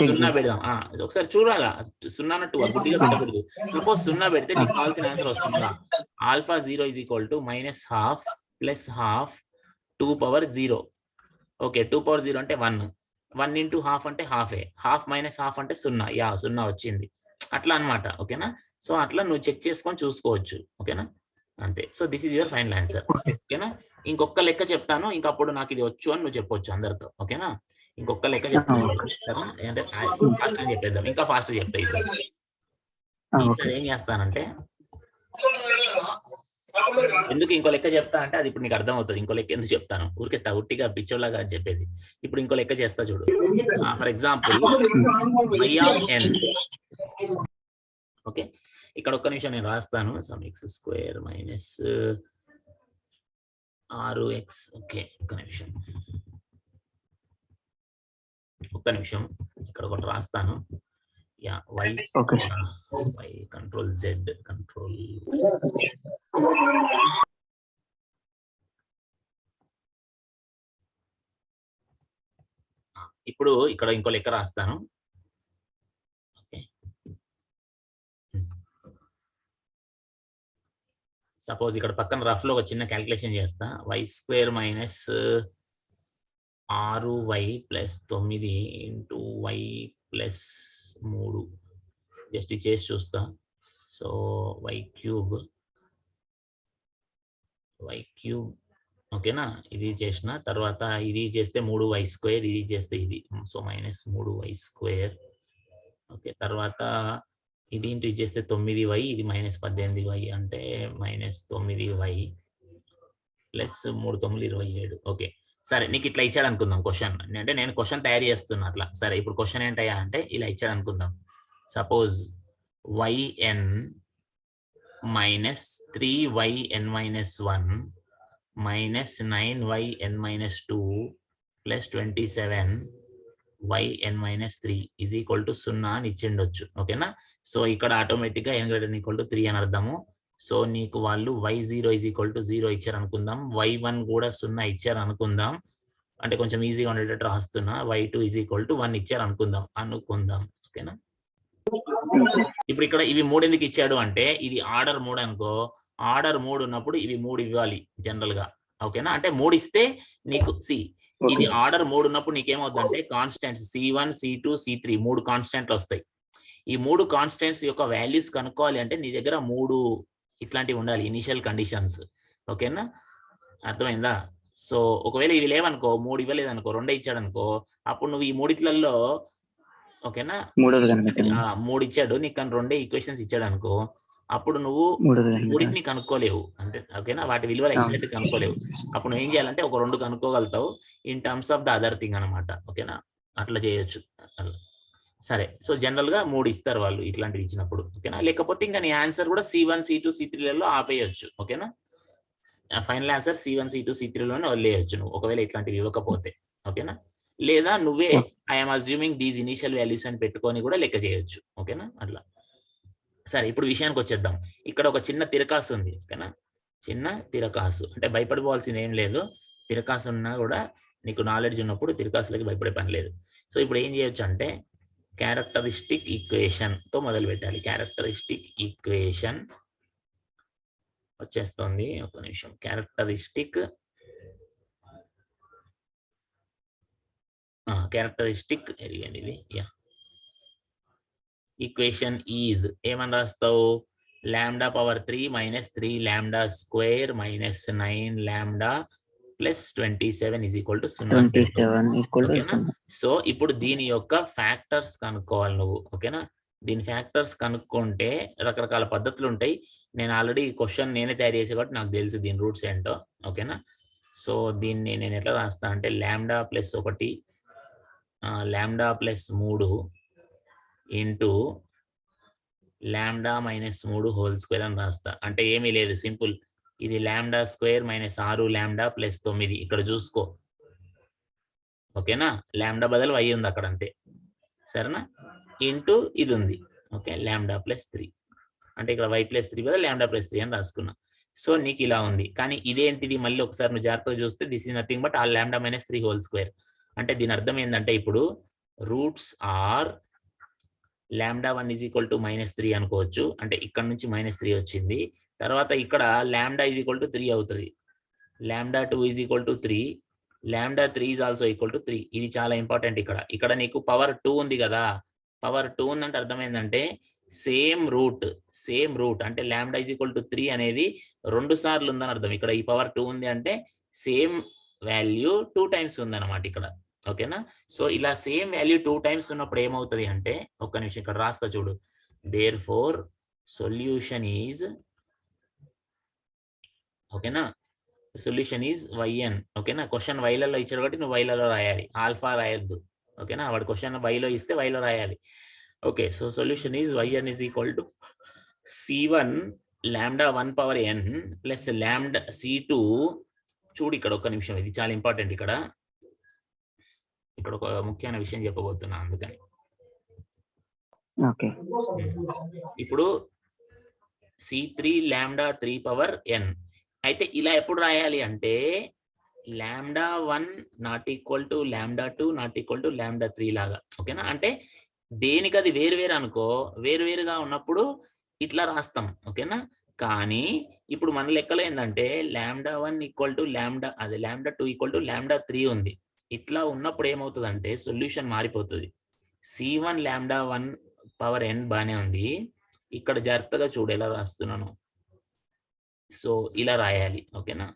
0 పెడదాం. ఒకసారి చూడాలా 0 2 గుడ్డిగా పెట్టకూడదు. సపోజ్ 0 పెడితే నీకు కావాల్సిన ఆన్సర్ వస్తుందా? Alpha 0 is equal to -half plus half 2 power 0. Okay, 2 power 0 అంటే 1 ఇంటూ హాఫ్ అంటే హాఫే, హాఫ్ -half అంటే 0. యా, 0 వచ్చింది అట్లా అన్నమాట, ఓకేనా? సో అట్లా నువ్వు చెక్ చేసుకొని చూసుకోవచ్చు, ఓకేనా? అంతే. So this is your final answer, ఓకేనా? ఇంకొక లెక్క చెప్తాను, ఇంకప్పుడు నాకు ఇది వచ్చు అని నువ్వు చెప్పొచ్చు అందరితో, ఓకేనా? ఇంకొక లెక్క చెప్తాను అంటే ఫాస్ట్ అని చెప్పేద్దాం, ఇంకా ఫాస్ట్ చెప్తా ఈసారి. ఏం చేస్తానంటే ఎందుకు ఇంకో లెక్క చెప్తా అంటే అది ఇప్పుడు నీకు అర్థం అవుతుంది. ఇంకో లెక్క ఎందుకు చెప్తాను, ఊరికే ఉట్టిగా పిచ్చోళ్ళగా చెప్పేది. ఇప్పుడు ఇంకో లెక్క చేస్తా చూడు. For example y of n, okay? ఇక్కడ ఒక్క నిమిషం నేను రాస్తాను. Sum x² minus 6x, okay? ఒక్క నిమిషం ఇక్కడ ఒకటి రాస్తాను. Yeah why Okay. Why control Z control ఇప్పుడు ఇక్కడ ఇంకో లెక్క రాస్తాను. సపోజ్ ఇక్కడ పక్కన రఫ్ లో ఒక చిన్న క్యాలిక్యులేషన్ చేస్తా. y² minus 6y plus 9 into y plus 3 just చేసి చూస్తా. సో y³ ఓకేనా, ఇది చేసిన తర్వాత ఇది చేస్తే 3y², ఇది చేస్తే ఇది, సో మైనస్ 3y². ఓకే, తర్వాత ఇది ఇంటూ ఇది చేస్తే 9y, ఇది మైనస్ 18y అంటే మైనస్ 9y ప్లస్ 3 9 27. ఓకే సరే, నీకు ఇట్లా ఇచ్చాడు అనుకుందాం క్వశ్చన్. అంటే నేను క్వశ్చన్ తయారు చేస్తున్నా అట్లా. సరే ఇప్పుడు క్వశ్చన్ ఏంటయ్యా అంటే ఇలా ఇచ్చాడు అనుకుందాం. Suppose yn minus 3yn minus 1 minus 9yn minus 2 plus 27yn minus 3 is equal to 0 అని ఇచ్చిండొచ్చు. ఓకేనా, సో ఇక్కడ ఆటోమేటిక్ గా n≥3 అని అర్థము. సో నీకు వాళ్ళు y0 ఈజ్ ఈక్వల్ టు 0 ఇచ్చారు అనుకుందాం, y1 కూడా 0 ఇచ్చారు అనుకుందాం. అంటే కొంచెం ఈజీగా ఉండేటట్టు రాస్తున్నా. y2 ఈజ్ ఈక్వల్ టు 1 ఇచ్చారు అనుకుందాం. ఓకేనా, ఇప్పుడు ఇక్కడ ఇవి 3 ఎందుకు ఇచ్చాడు అంటే ఇది ఆర్డర్ 3 అనుకో, ఆర్డర్ 3 ఉన్నప్పుడు ఇవి 3 ఇవ్వాలి జనరల్ గా. ఓకేనా, అంటే 3 ఇస్తే నీకు ఇది ఆర్డర్ 3 ఉన్నప్పుడు నీకేమవుతుందంటే కాన్స్టెంట్స్ C1 C2 C3 3 కాన్స్టెంట్లు వస్తాయి. ఈ 3 కాన్స్టెంట్స్ యొక్క వాల్యూస్ కనుక్కోవాలి అంటే నీ దగ్గర 3 ఇట్లాంటివి ఉండాలి, ఇనిషియల్ కండిషన్స్. ఓకేనా, అర్థమైందా? సో ఒకవేళ ఇవి లేవనుకో, 3 ఇవ్వలేదు అనుకో, 2 ఇచ్చాడు అనుకో, అప్పుడు నువ్వు ఈ మూడిట్లలో ఓకేనా 3 ఇచ్చాడు నీకు, కానీ 2 ఈక్వేషన్స్ ఇచ్చాడు అనుకో, అప్పుడు నువ్వు మూడింటిని కనుక్కోలేవు. అంటే ఓకేనా, వాటి విలువలు ఎగ్జాక్ట్ కనుక్కోలేవు. అప్పుడు నువ్వు ఏం చేయాలంటే ఒక 2 కనుక్కోగలుగుతావు in terms of the other thing అనమాట. ఓకేనా, అట్లా చేయొచ్చు. సరే, సో జనరల్ గా 3 ఇస్తారు వాళ్ళు ఇట్లాంటివి ఇచ్చినప్పుడు. ఓకేనా, లేకపోతే ఇంకా నీ ఆన్సర్ కూడా C1 C2 C3లలో ఆపేయచ్చు. ఓకేనా, ఫైనల్ ఆన్సర్ C1 C2 C3లోనే వదిలేయచ్చు నువ్వు ఒకవేళ ఇట్లాంటివి ఇవ్వకపోతే. ఓకేనా, లేదా నువ్వే I'm assuming these initial values అని పెట్టుకొని కూడా లెక్క చేయొచ్చు. ఓకేనా, అట్లా. సరే, ఇప్పుడు విషయానికి వచ్చేద్దాం. ఇక్కడ ఒక చిన్న తిరకాసు ఉంది. ఓకేనా, చిన్న తిరకాసు అంటే భయపడిపోవాల్సింది ఏం లేదు. తిరకాసు ఉన్నా కూడా నీకు నాలెడ్జ్ ఉన్నప్పుడు తిరకాసులకి భయపడే పని లేదు. సో ఇప్పుడు ఏం చేయొచ్చు అంటే క్యారెక్టరిస్టిక్ ఈక్వేషన్ తో మొదలు పెట్టాలి. క్యారెక్టరిస్టిక్ ఈక్వేషన్ వచ్చేస్తుంది, ఒక నిమిషం. క్యారెక్టరిస్టిక్ ఇది ఈక్వేషన్ ఈజ్ ఏమని రాస్తావు? λ⁴ minus 3 λ² minus 9 λ plus 27 is equal to 0. ఓకేనా, సో ఇప్పుడు దీని యొక్క ఫ్యాక్టర్స్ కనుక్కోవాలి నువ్వు. ఓకేనా, దీని ఫ్యాక్టర్స్ కనుక్కుంటే రకరకాల పద్ధతులు ఉంటాయి. నేను ఆల్రెడీ క్వశ్చన్ నేనే తయారు చేసే కాబట్టి నాకు తెలుసు దీని రూట్స్ ఏంటో. ఓకేనా, సో దీన్ని నేను ఎట్లా రాస్తా అంటే λ plus 1 λ plus 3 into λ minus 3 whole square అని రాస్తా. అంటే ఏమీ లేదు, సింపుల్. ఇది λ² మైనస్ 6 λ ప్లస్ 9 ఇక్కడ చూసుకో. ఓకేనా, λ బదులు y ఉంది అక్కడ, అంతే. సరేనా, ఇంటూ ఇది ఉంది. ఓకే, λ ప్లస్ 3 అంటే ఇక్కడ y ప్లస్ 3 బదులు λ ప్లస్ 3 అని రాసుకున్నా. సో నీకు ఇలా ఉంది. కానీ ఇదేంటిది మళ్ళీ ఒకసారి నువ్వు జాగ్రత్తగా చూస్తే దిస్ ఈజ్ నథింగ్ బట్ ఆ λ మైనస్ 3 హోల్ స్క్వేర్. అంటే దీని అర్థం ఏంటంటే ఇప్పుడు roots are λ1 is equal to -3 అనుకోవచ్చు. అంటే ఇక్కడ నుంచి -3 వచ్చింది. తర్వాత ఇక్కడ λ ఈజ్ ఈక్వల్ టు 3 అవుతుంది. λ2 is equal to 3, λ3 is also equal to 3. ఇది చాలా ఇంపార్టెంట్. ఇక్కడ నీకు పవర్ 2 ఉంది కదా, పవర్ 2 ఉందంటే అర్థమైందంటే సేమ్ రూట్ అంటే λ ఈజ్ ఈక్వల్ టు 3 అనేది 2 సార్లు ఉందని అర్థం. ఇక్కడ ఈ పవర్ 2 ఉంది అంటే సేమ్ వాల్యూ 2 టైమ్స్ ఉందన్నమాట ఇక్కడ. ఓకేనా, సో ఇలా సేమ్ వాల్యూ 2 టైమ్స్ ఉన్నప్పుడు ఏమవుతుంది అంటే, ఒక్క నిమిషం ఇక్కడ రాస్తా చూడు. దేర్ఫోర్ సొల్యూషన్ ఈజ్, ఓకేనా, సొల్యూషన్ ఈజ్ yn. ఓకేనా, క్వశ్చన్ వైలలో ఇచ్చాడు కాబట్టి నువ్వు వైలలో రాయాలి, ఆల్ఫా రాయొద్దు. ఓకేనా, వాడు క్వశ్చన్ వైలో ఇస్తే వైలో రాయాలి. Okay, so solution is yn is equal to C1 λ1/n plus C2. చూడు ఇక్కడ ఒక్క నిమిషం, ఇది చాలా ఇంపార్టెంట్. ఇక్కడ ఒక ముఖ్యమైన విషయం చెప్పబోతున్నా, అందుకని ఓకే. ఇప్పుడు C3 లాంబ్డా 3 పవర్ n. అయితే ఇలా ఎప్పుడు రాయాలి అంటే λ1 not equal to λ2 not equal to λ3 లాగా. ఓకేనా? అంటే దేనికి అది వేరు అనుకో, వేరుగా ఉన్నప్పుడు ఇట్లా రాస్తాం. ఓకేనా? కానీ ఇప్పుడు మన లెక్కలో ఏంటంటే λ1 ఈక్వల్ టు λ2 ఈక్వల్ టు λ3 ఉంది. ఇట్లా ఉన్నప్పుడు ఏమవుతుందంటే సొల్యూషన్ మారిపోతుంది. C1 λ1 పవర్ n బానే ఉంది. ఇక్కడ జాగ్రత్తగా చూడు ఎలా రాస్తున్నాను. సో ఇలా రాయాలి. ఓకేనా?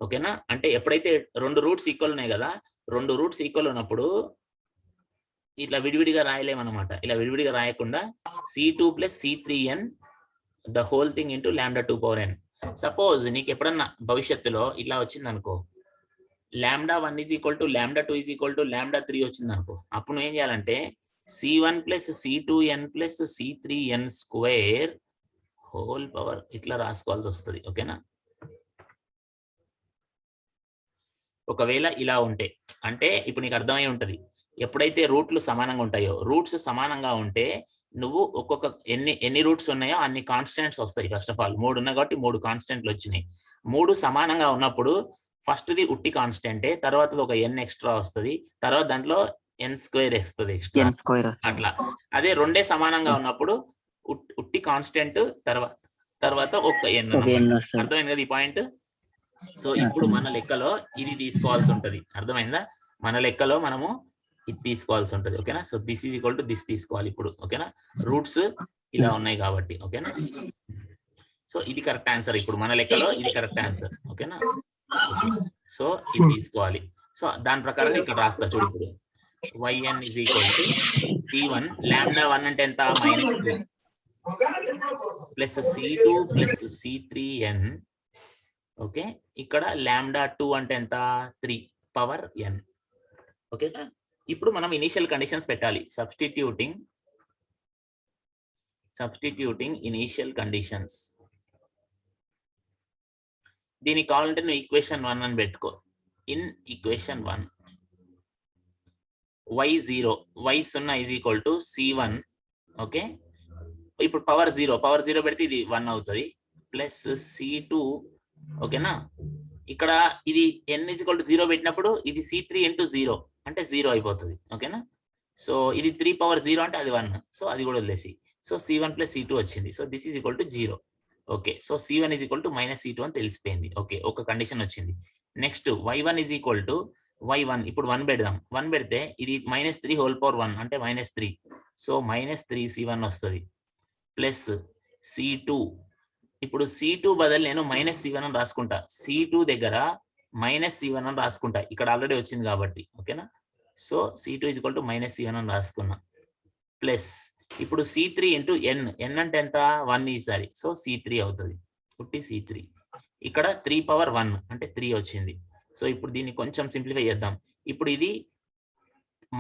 ఓకేనా? అంటే ఎప్పుడైతే రెండు రూట్స్ ఈక్వల్ ఉన్నాయి కదా, రెండు రూట్స్ ఈక్వల్ ఉన్నప్పుడు ఇట్లా విడివిడిగా రాయలేమన్నమాట. ఇలా విడివిడిగా రాయకుండా C2 + C3n the whole thing into λ2 power n. Suppose నీకు ఎప్పుడన్నా భవిష్యత్తులో ఇట్లా వచ్చింది అనుకో, λ1 = λ2 = λ3 వచ్చింది అనుకో, అప్పుడు నువ్వు ఏం చేయాలంటే C1 + C2n + C3n square whole power ఇట్లా రాసుకోవాల్సి వస్తుంది. ఓకేనా? ఒకవేళ ఇలా ఉంటే అంటే ఇప్పుడు నీకు అర్థమై ఉంటది. ఎప్పుడైతే రూట్లు సమానంగా ఉంటాయో, రూట్స్ సమానంగా ఉంటే నువ్వు ఒక్కొక్క ఎన్ని రూట్స్ ఉన్నాయో అన్ని కాన్స్టెంట్స్ వస్తాయి. ఫస్ట్ ఆఫ్ ఆల్ 3 ఉన్నాయి కాబట్టి 3 కాన్స్టెంట్లు వచ్చినాయి. 3 సమానంగా ఉన్నప్పుడు ఫస్ట్ది ఉట్టి కాన్స్టెంటే, తర్వాత ఒక n ఎక్స్ట్రా వస్తుంది, తర్వాత దాంట్లో n² వస్తుంది ఎక్స్ట్రా, అట్లా. అదే రెండే సమానంగా ఉన్నప్పుడు ఉట్టి కాన్స్టెంట్ తర్వాత ఒక n. అర్థమైంది కదా ఈ పాయింట్? సో ఇప్పుడు మన లెక్కలో ఇది తీసుకోవాల్సి ఉంటది. అర్థమైందా? మన లెక్కలో మనము ఇది తీసుకోవాల్సి ఉంటది. ఓకేనా? So this is equal to this తీసుకోవాలి ఇప్పుడు. ఓకేనా? రూట్స్ ఇలా ఉన్నాయి కాబట్టి. ఓకేనా? సో ఇది కరెక్ట్ ఆన్సర్. ఇప్పుడు మన లెక్కలో ఇది కరెక్ట్ ఆన్సర్. ఓకేనా? సో ఇది తీసుకోవాలి. సో దాని ప్రకారం ఇక్కడ రాస్తా చూడు. ఇప్పుడు yn is equal to C1 λ1 అంటే ఎంత -2 plus C2 plus C3n. Okay, ఇక్కడ λ2 అంటే ఎంత 3 పవర్ n. ఓకేనా? ఇప్పుడు మనం ఇనిషియల్ కండిషన్స్ పెట్టాలి. Substituting initial conditions. దీనికి కావాలంటే నువ్వు ఈక్వేషన్ 1 అని పెట్టుకో. In equation 1 y0 is equal to C1. Okay, ఇప్పుడు పవర్ 0 పెడితే ఇది 1 అవుతుంది, ప్లస్ C2. ఓకేనా? ఇక్కడ ఇది n = 0 పెట్టినప్పుడు ఇది C3 × 0 అంటే 0 అయిపోతుంది. ఓకేనా? సో ఇది 3 పవర్ 0 అంటే అది 1. సో అది కూడా వదిలేసి, సో C1 + C2 వచ్చింది. So this is equal to 0. Okay, so C1 = -C2 అని తెలిసిపోయింది. ఓకే, ఒక కండిషన్ వచ్చింది. Next y1 = y1. ఇప్పుడు 1 పెడదాం. 1 పెడితే ఇది -3 హోల్ పవర్ 1 అంటే -3. సో -3C1 వస్తుంది, ప్లస్ C2. ఇప్పుడు C2 బదులు నేను -C1 అని రాసుకుంటా. C2 దగ్గర -C1 అని రాసుకుంటా, ఇక్కడ ఆల్రెడీ వచ్చింది కాబట్టి. ఓకేనా? సో C2 = -C1 అని రాసుకున్నా, ప్లస్ ఇప్పుడు C3 × n అంటే ఎంత 1 ఈసారి. సో C3 అవుతుంది, పుట్టి C3. ఇక్కడ 3 పవర్ 1 అంటే 3 వచ్చింది. సో ఇప్పుడు దీన్ని కొంచెం సింప్లిఫై చేద్దాం. ఇప్పుడు ఇది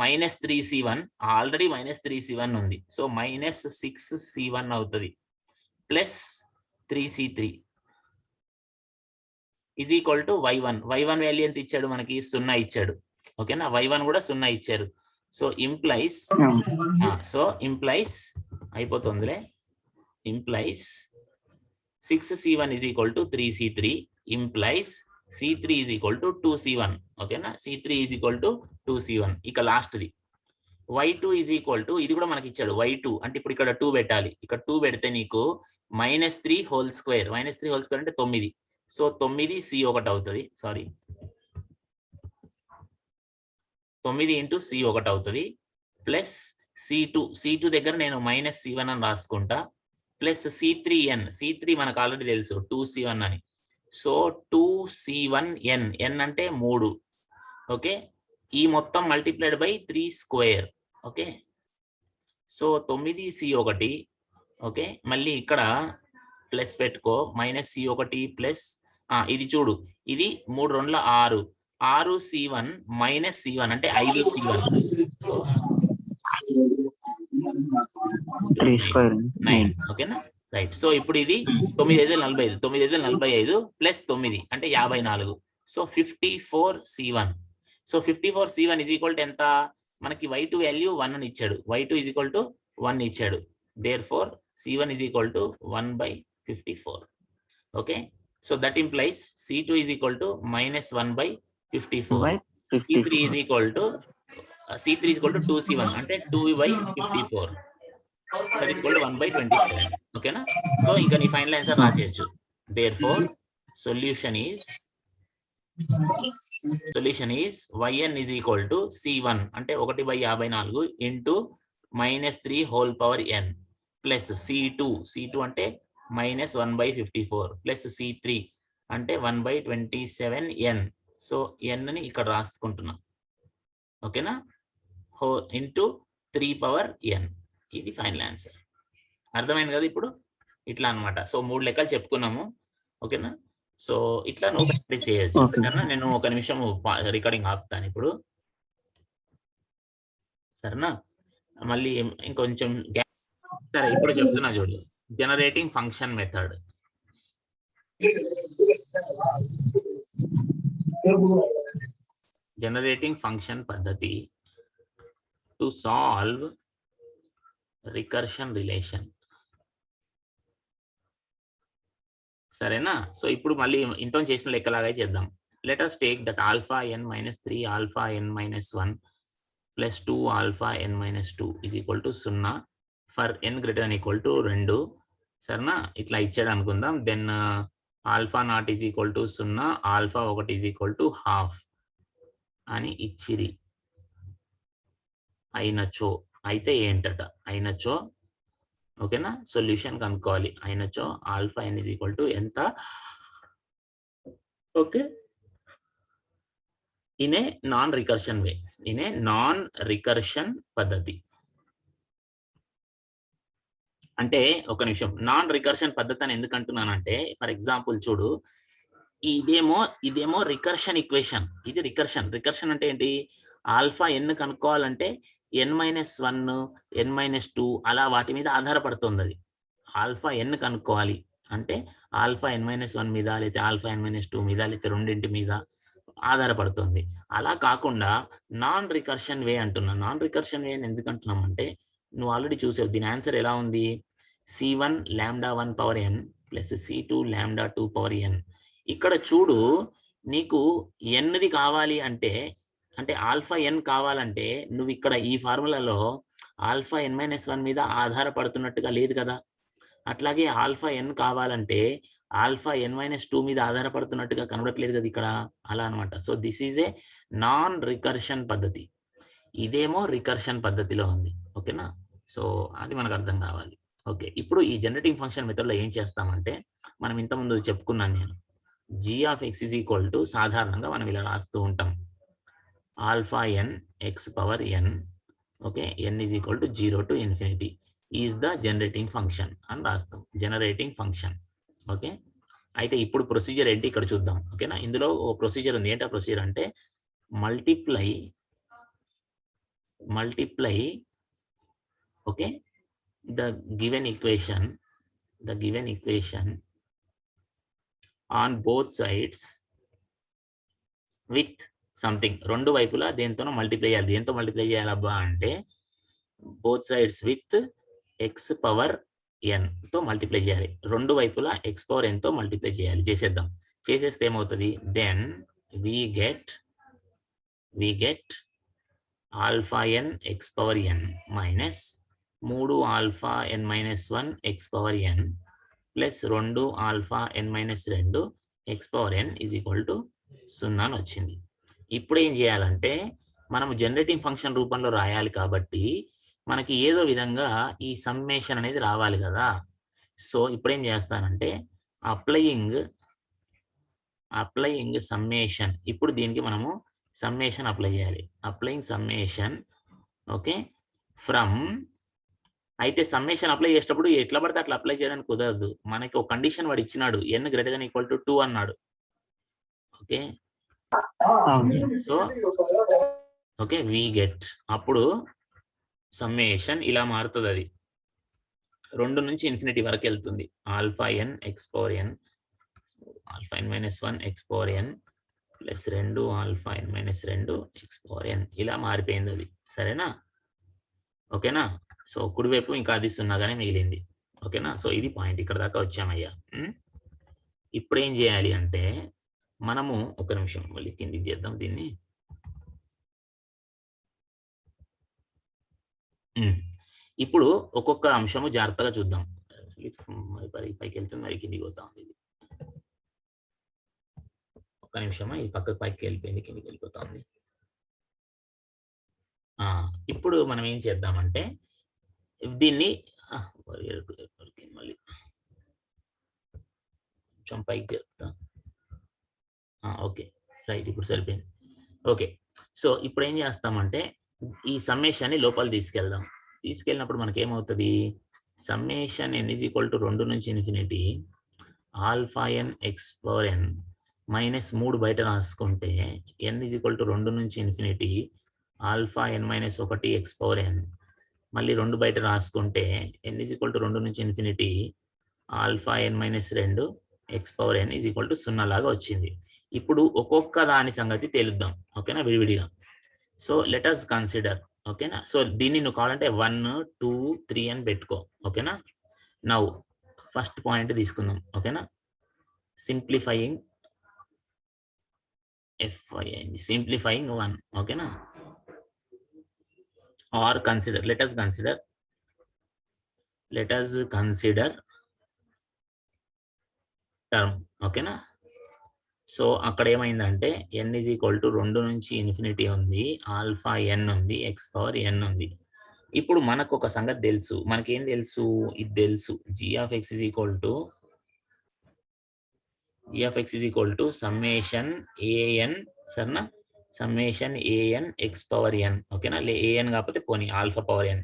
-3C1, ఆల్రెడీ -3C1 ఉంది. సో -6C1 అవుతుంది, plus 3C3 is equal to y1. y1 value ఎంత ఇచ్చాడు మనకి? 0 ఇచ్చాడు. ఓకేనా? y1 కూడా 0 ఇచ్చారు. సో ఇంప్లైస్ అయిపోతుందిలే. Implies 6C1 is equal to 3C3 implies C3 is equal to 2C1. ఓకేనా? C3 is equal to 2C1. ఇక లాస్ట్ది y2 ఈజ్ ఈక్వల్ టు, ఇది కూడా మనకి ఇచ్చాడు y2 అంటే ఇప్పుడు ఇక్కడ 2 పెట్టాలి. ఇక్కడ 2 పెడితే నీకు -3 హోల్ స్క్వేర్. -3 హోల్ స్క్వేర్ అంటే 9. సో 9C1 అవుతుంది. సారీ, 9 × C1 అవుతుంది, ప్లస్ C2 దగ్గర నేను -C1 అని రాసుకుంటా, ప్లస్ C3 మనకు ఆల్రెడీ తెలుసు 2C1 అని. సో 2C1n, n అంటే 3. ఓకే, ఈ మొత్తం multiplied by 3². Okay, so 9C1. Okay, మళ్ళీ ఇక్కడ ప్లస్ పెట్టుకో, -C1 ప్లస్ ఇది చూడు, ఇది 3 × 2 6C1 -C1 అంటే 5C1 9. ఓకేనా? రైట్. సో ఇప్పుడు ఇది 9 × 5 45, 9 × 45 ప్లస్ 9 అంటే 54. So 54C1. So 54C1 is equal to ఎంత? మనకి y2 వాల్యూ 1 అని ఇచ్చాడు. y2 ఈజ్ ఈక్వల్ టు 1 ఇచ్చాడు. Therefore C1 is equal to 1/54. Okay, so that implies C2 is equal to -1/54. C3 is equal to 2C1 అంటే 2/54. That is equal to 1/27. ఓకేనా? సో ఇంకా నీ ఫైనల్ ఆన్సర్ రాసేయచ్చు. Therefore solution is yn is equal to C1 అంటే 1/54 into -3 whole power n plus C2 అంటే -1/54 ప్లస్ C3 అంటే 1/27n. సో n ని ఇక్కడ రాసుకుంటున్నా. ఓకేనా? Into 3 power n. ఇది ఫైనల్ ఆన్సర్. అర్థమైంది కదా ఇప్పుడు? ఇట్లా అన్నమాట. సో 3 లెక్కలు చెప్పుకున్నాము. ఓకేనా? సో ఇట్లా నువ్వు ప్రాక్టీస్ చేయొచ్చు. సరేనా? నేను ఒక నిమిషం రికార్డింగ్ ఆపుతాను ఇప్పుడు. సరేనా? మళ్ళీ ఇంకొంచెం సరే ఇప్పుడు చెప్తున్నా చూడు. Generating function method. Generating function పద్ధతి టు సాల్వ్ రికర్షన్ రిలేషన్. సరేనా? సో ఇప్పుడు మళ్ళీ ఇంత చేసిన లెక్కలాగా చేద్దాం. Let us take that alpha n minus 3 alpha n minus 1 plus 2 alpha n minus 2 is equal to 0 for n greater than equal to 2. సరేనా? ఇట్లా ఇచ్చాడు అనుకుందాం. Then alpha naught is equal to 0, alpha 1 is equal to ½ అని ఇచ్చిరి. అయినచో అయితే ఏంటట? అయినచో ఓకేనా? సొల్యూషన్ కనుక్కోవాలి. అయినచో alpha n is equal to ఎంత? Okay, in a non recursion way, in a non recursion పద్ధతి. అంటే ఒక నిమిషం, నాన్ రికర్షన్ పద్ధతి అని ఎందుకు అంటున్నానంటే, ఫర్ ఎగ్జాంపుల్ చూడు, ఇదేమో రికర్షన్ ఈక్వేషన్, ఇది రికర్షన్ అంటే ఏంటి? ఆల్ఫా n కనుక్కోవాలంటే n-1 n-2 అలా వాటి మీద ఆధారపడుతుంది. అది ఆల్ఫా n కనుక్కోవాలి అంటే ఆల్ఫా n-1 మీద లేకపోతే ఆల్ఫా n-2 మీద లేకపోతే రెండింటి మీద ఆధారపడుతుంది. అలా కాకుండా నాన్ రికర్షన్ వే అంటున్నా. నాన్ రికర్షన్ వే అని ఎందుకు అంటున్నాం అంటే, నువ్వు ఆల్రెడీ చూసావు దీని ఆన్సర్ ఎలా ఉంది. C1 λ1 power n plus C2 λ2 power n. ఇక్కడ చూడు, నీకు nది కావాలి అంటే ఆల్ఫా n కావాలంటే నువ్వు ఇక్కడ ఈ ఫార్ములాలో ఆల్ఫా n-1 మీద ఆధారపడుతున్నట్టుగా లేదు కదా. అట్లాగే ఆల్ఫా n కావాలంటే ఆల్ఫా n-2 మీద ఆధారపడుతున్నట్టుగా కనబడట్లేదు కదా ఇక్కడ. అలా అనమాట. So this is a non recursion పద్ధతి. ఇదేమో రికర్షన్ పద్ధతిలో ఉంది. ఓకేనా? సో అది మనకు అర్థం కావాలి. ఓకే, ఇప్పుడు ఈ జనరేటింగ్ ఫంక్షన్ మెథడ్లో ఏం చేస్తామంటే, మనం ఇంతకుముందు చెప్పుకున్నాను నేను, g(x) ఈజ్ ఈక్వల్ టు సాధారణంగా మనం ఇలా రాస్తూ ఉంటాం, alpha n x power n, okay, n is equal to 0 to infinity is the generating function అని రాస్తాం. Generating function. ఓకే, అయితే ఇప్పుడు ప్రొసీజర్ ఏంటి ఇక్కడ చూద్దాం. ఓకేనా? ఇందులో ఓ ప్రొసీజర్ ఉంది. ఏంటా ప్రొసీజర్ అంటే, multiply okay the given equation on both sides with something. రెండు వైపులా దేంతోనో మల్టిప్లై చేయాలి. దేంతో మల్టిప్లై చేయాలబ్బా అంటే, both sides with x power n తో మల్టిప్లై చేయాలి. రెండు వైపులా x పవర్ n తో మల్టిప్లై చేయాలి. చేసేద్దాం. చేసేస్తే ఏమవుతుంది? Then we get alpha n x power n minus 3 alpha n-1 x power n plus 2 alpha n-2 x power n is equal to 0 అని వచ్చింది. ఇప్పుడు ఏం చేయాలంటే, మనము జనరేటింగ్ ఫంక్షన్ రూపంలో రాయాలి కాబట్టి మనకి ఏదో విధంగా ఈ సమ్మేషన్ అనేది రావాలి కదా. సో ఇప్పుడు ఏం చేస్తానంటే, అప్లయింగ్ సమ్మేషన్. ఇప్పుడు దీనికి మనము సమ్మేషన్ అప్లై చేయాలి. Applying summation. Okay, from. అయితే సమ్మేషన్ అప్లై చేసేటప్పుడు ఎట్లా పడితే అట్లా అప్లై చేయడానికి కుదరదు. మనకి ఒక కండిషన్ వాడు ఇచ్చినాడు, n greater than equal to 2 అన్నాడు. Okay, so okay we get, అప్పుడు సమ్మేషన్ ఇలా మారుతుంది. అది 2 నుంచి ఇన్ఫినిటీ వరకు వెళ్తుంది. Alpha n x power n, alpha n-1 x power n plus 2 alpha n-2 x power n ఇలా మారిపోయింది. అది సరేనా? ఓకేనా? సో కుడివైపు ఇంకా అది సున్నాగానే మిగిలింది. ఓకేనా? సో ఇది పాయింట్. ఇక్కడ దాకా వచ్చామయ్యా. ఇప్పుడు ఏం చేయాలి అంటే మనము ఒక నిమిషం మళ్ళీ కిందికి చేద్దాం దీన్ని. ఇప్పుడు ఒక్కొక్క అంశము జాగ్రత్తగా చూద్దాం. మరి పైకి వెళ్తుంది, మరి కిందికి పోతా ఉంది ఇది. ఒక్క నిమిషమా, ఈ పక్కకు పైకి వెళ్ళిపోయింది, కిందికి వెళ్ళిపోతా ఉంది. ఇప్పుడు మనం ఏం చేద్దామంటే దీన్ని మళ్ళీ కొంచెం పైకి చెప్తా. ఓకే రైట్, ఇప్పుడు సరిపోయింది. ఓకే, సో ఇప్పుడు ఏం చేస్తామంటే ఈ సమ్మేషన్ని లోపల తీసుకెళ్దాం. తీసుకెళ్ళినప్పుడు మనకి ఏమవుతుంది, summation n is equal to 2 నుంచి infinity alpha n x power ఎన్ మైనస్ 3 బయట రాసుకుంటే n ఈజ్ ఈక్వల్ టు 2 నుంచి infinity alpha n minus 1 X power ఎన్, మళ్ళీ 2 బయట రాసుకుంటే n ఈజ్ ఈక్వల్ టు 2 నుంచి infinity alpha n minus 2 x power n is equal to 0 లాగా వచ్చింది. ఇప్పుడు ఒక్కొక్క దాని సంగతి తేలుద్దాం. ఓకేనా, విడివిడిగా. So let us consider. ఓకేనా, సో దీన్ని నువ్వు కావాలంటే 1, 2, 3 అని పెట్టుకో. ఓకేనా, నౌ ఫస్ట్ పాయింట్ తీసుకుందాం. ఓకేనా, సింప్లిఫైయింగ్ సింప్లిఫైయింగ్ 1. ఓకేనా, or consider, let us consider term. ఓకేనా, సో అక్కడ ఏమైందంటే n ఈజ్ ఈక్వల్ టు 2 నుంచి ఇన్ఫినిటీ ఉంది, ఆల్ఫా ఎన్ ఉంది, ఎక్స్ పవర్ ఎన్ ఉంది. ఇప్పుడు మనకు ఒక సంగతి తెలుసు. మనకేం తెలుసు, ఇది తెలుసు, g of x is equal to summation an, సరేనా, summation an x power n. ఓకేనా, an కాకపోతే పోనీ ఆల్ఫా పవర్ n.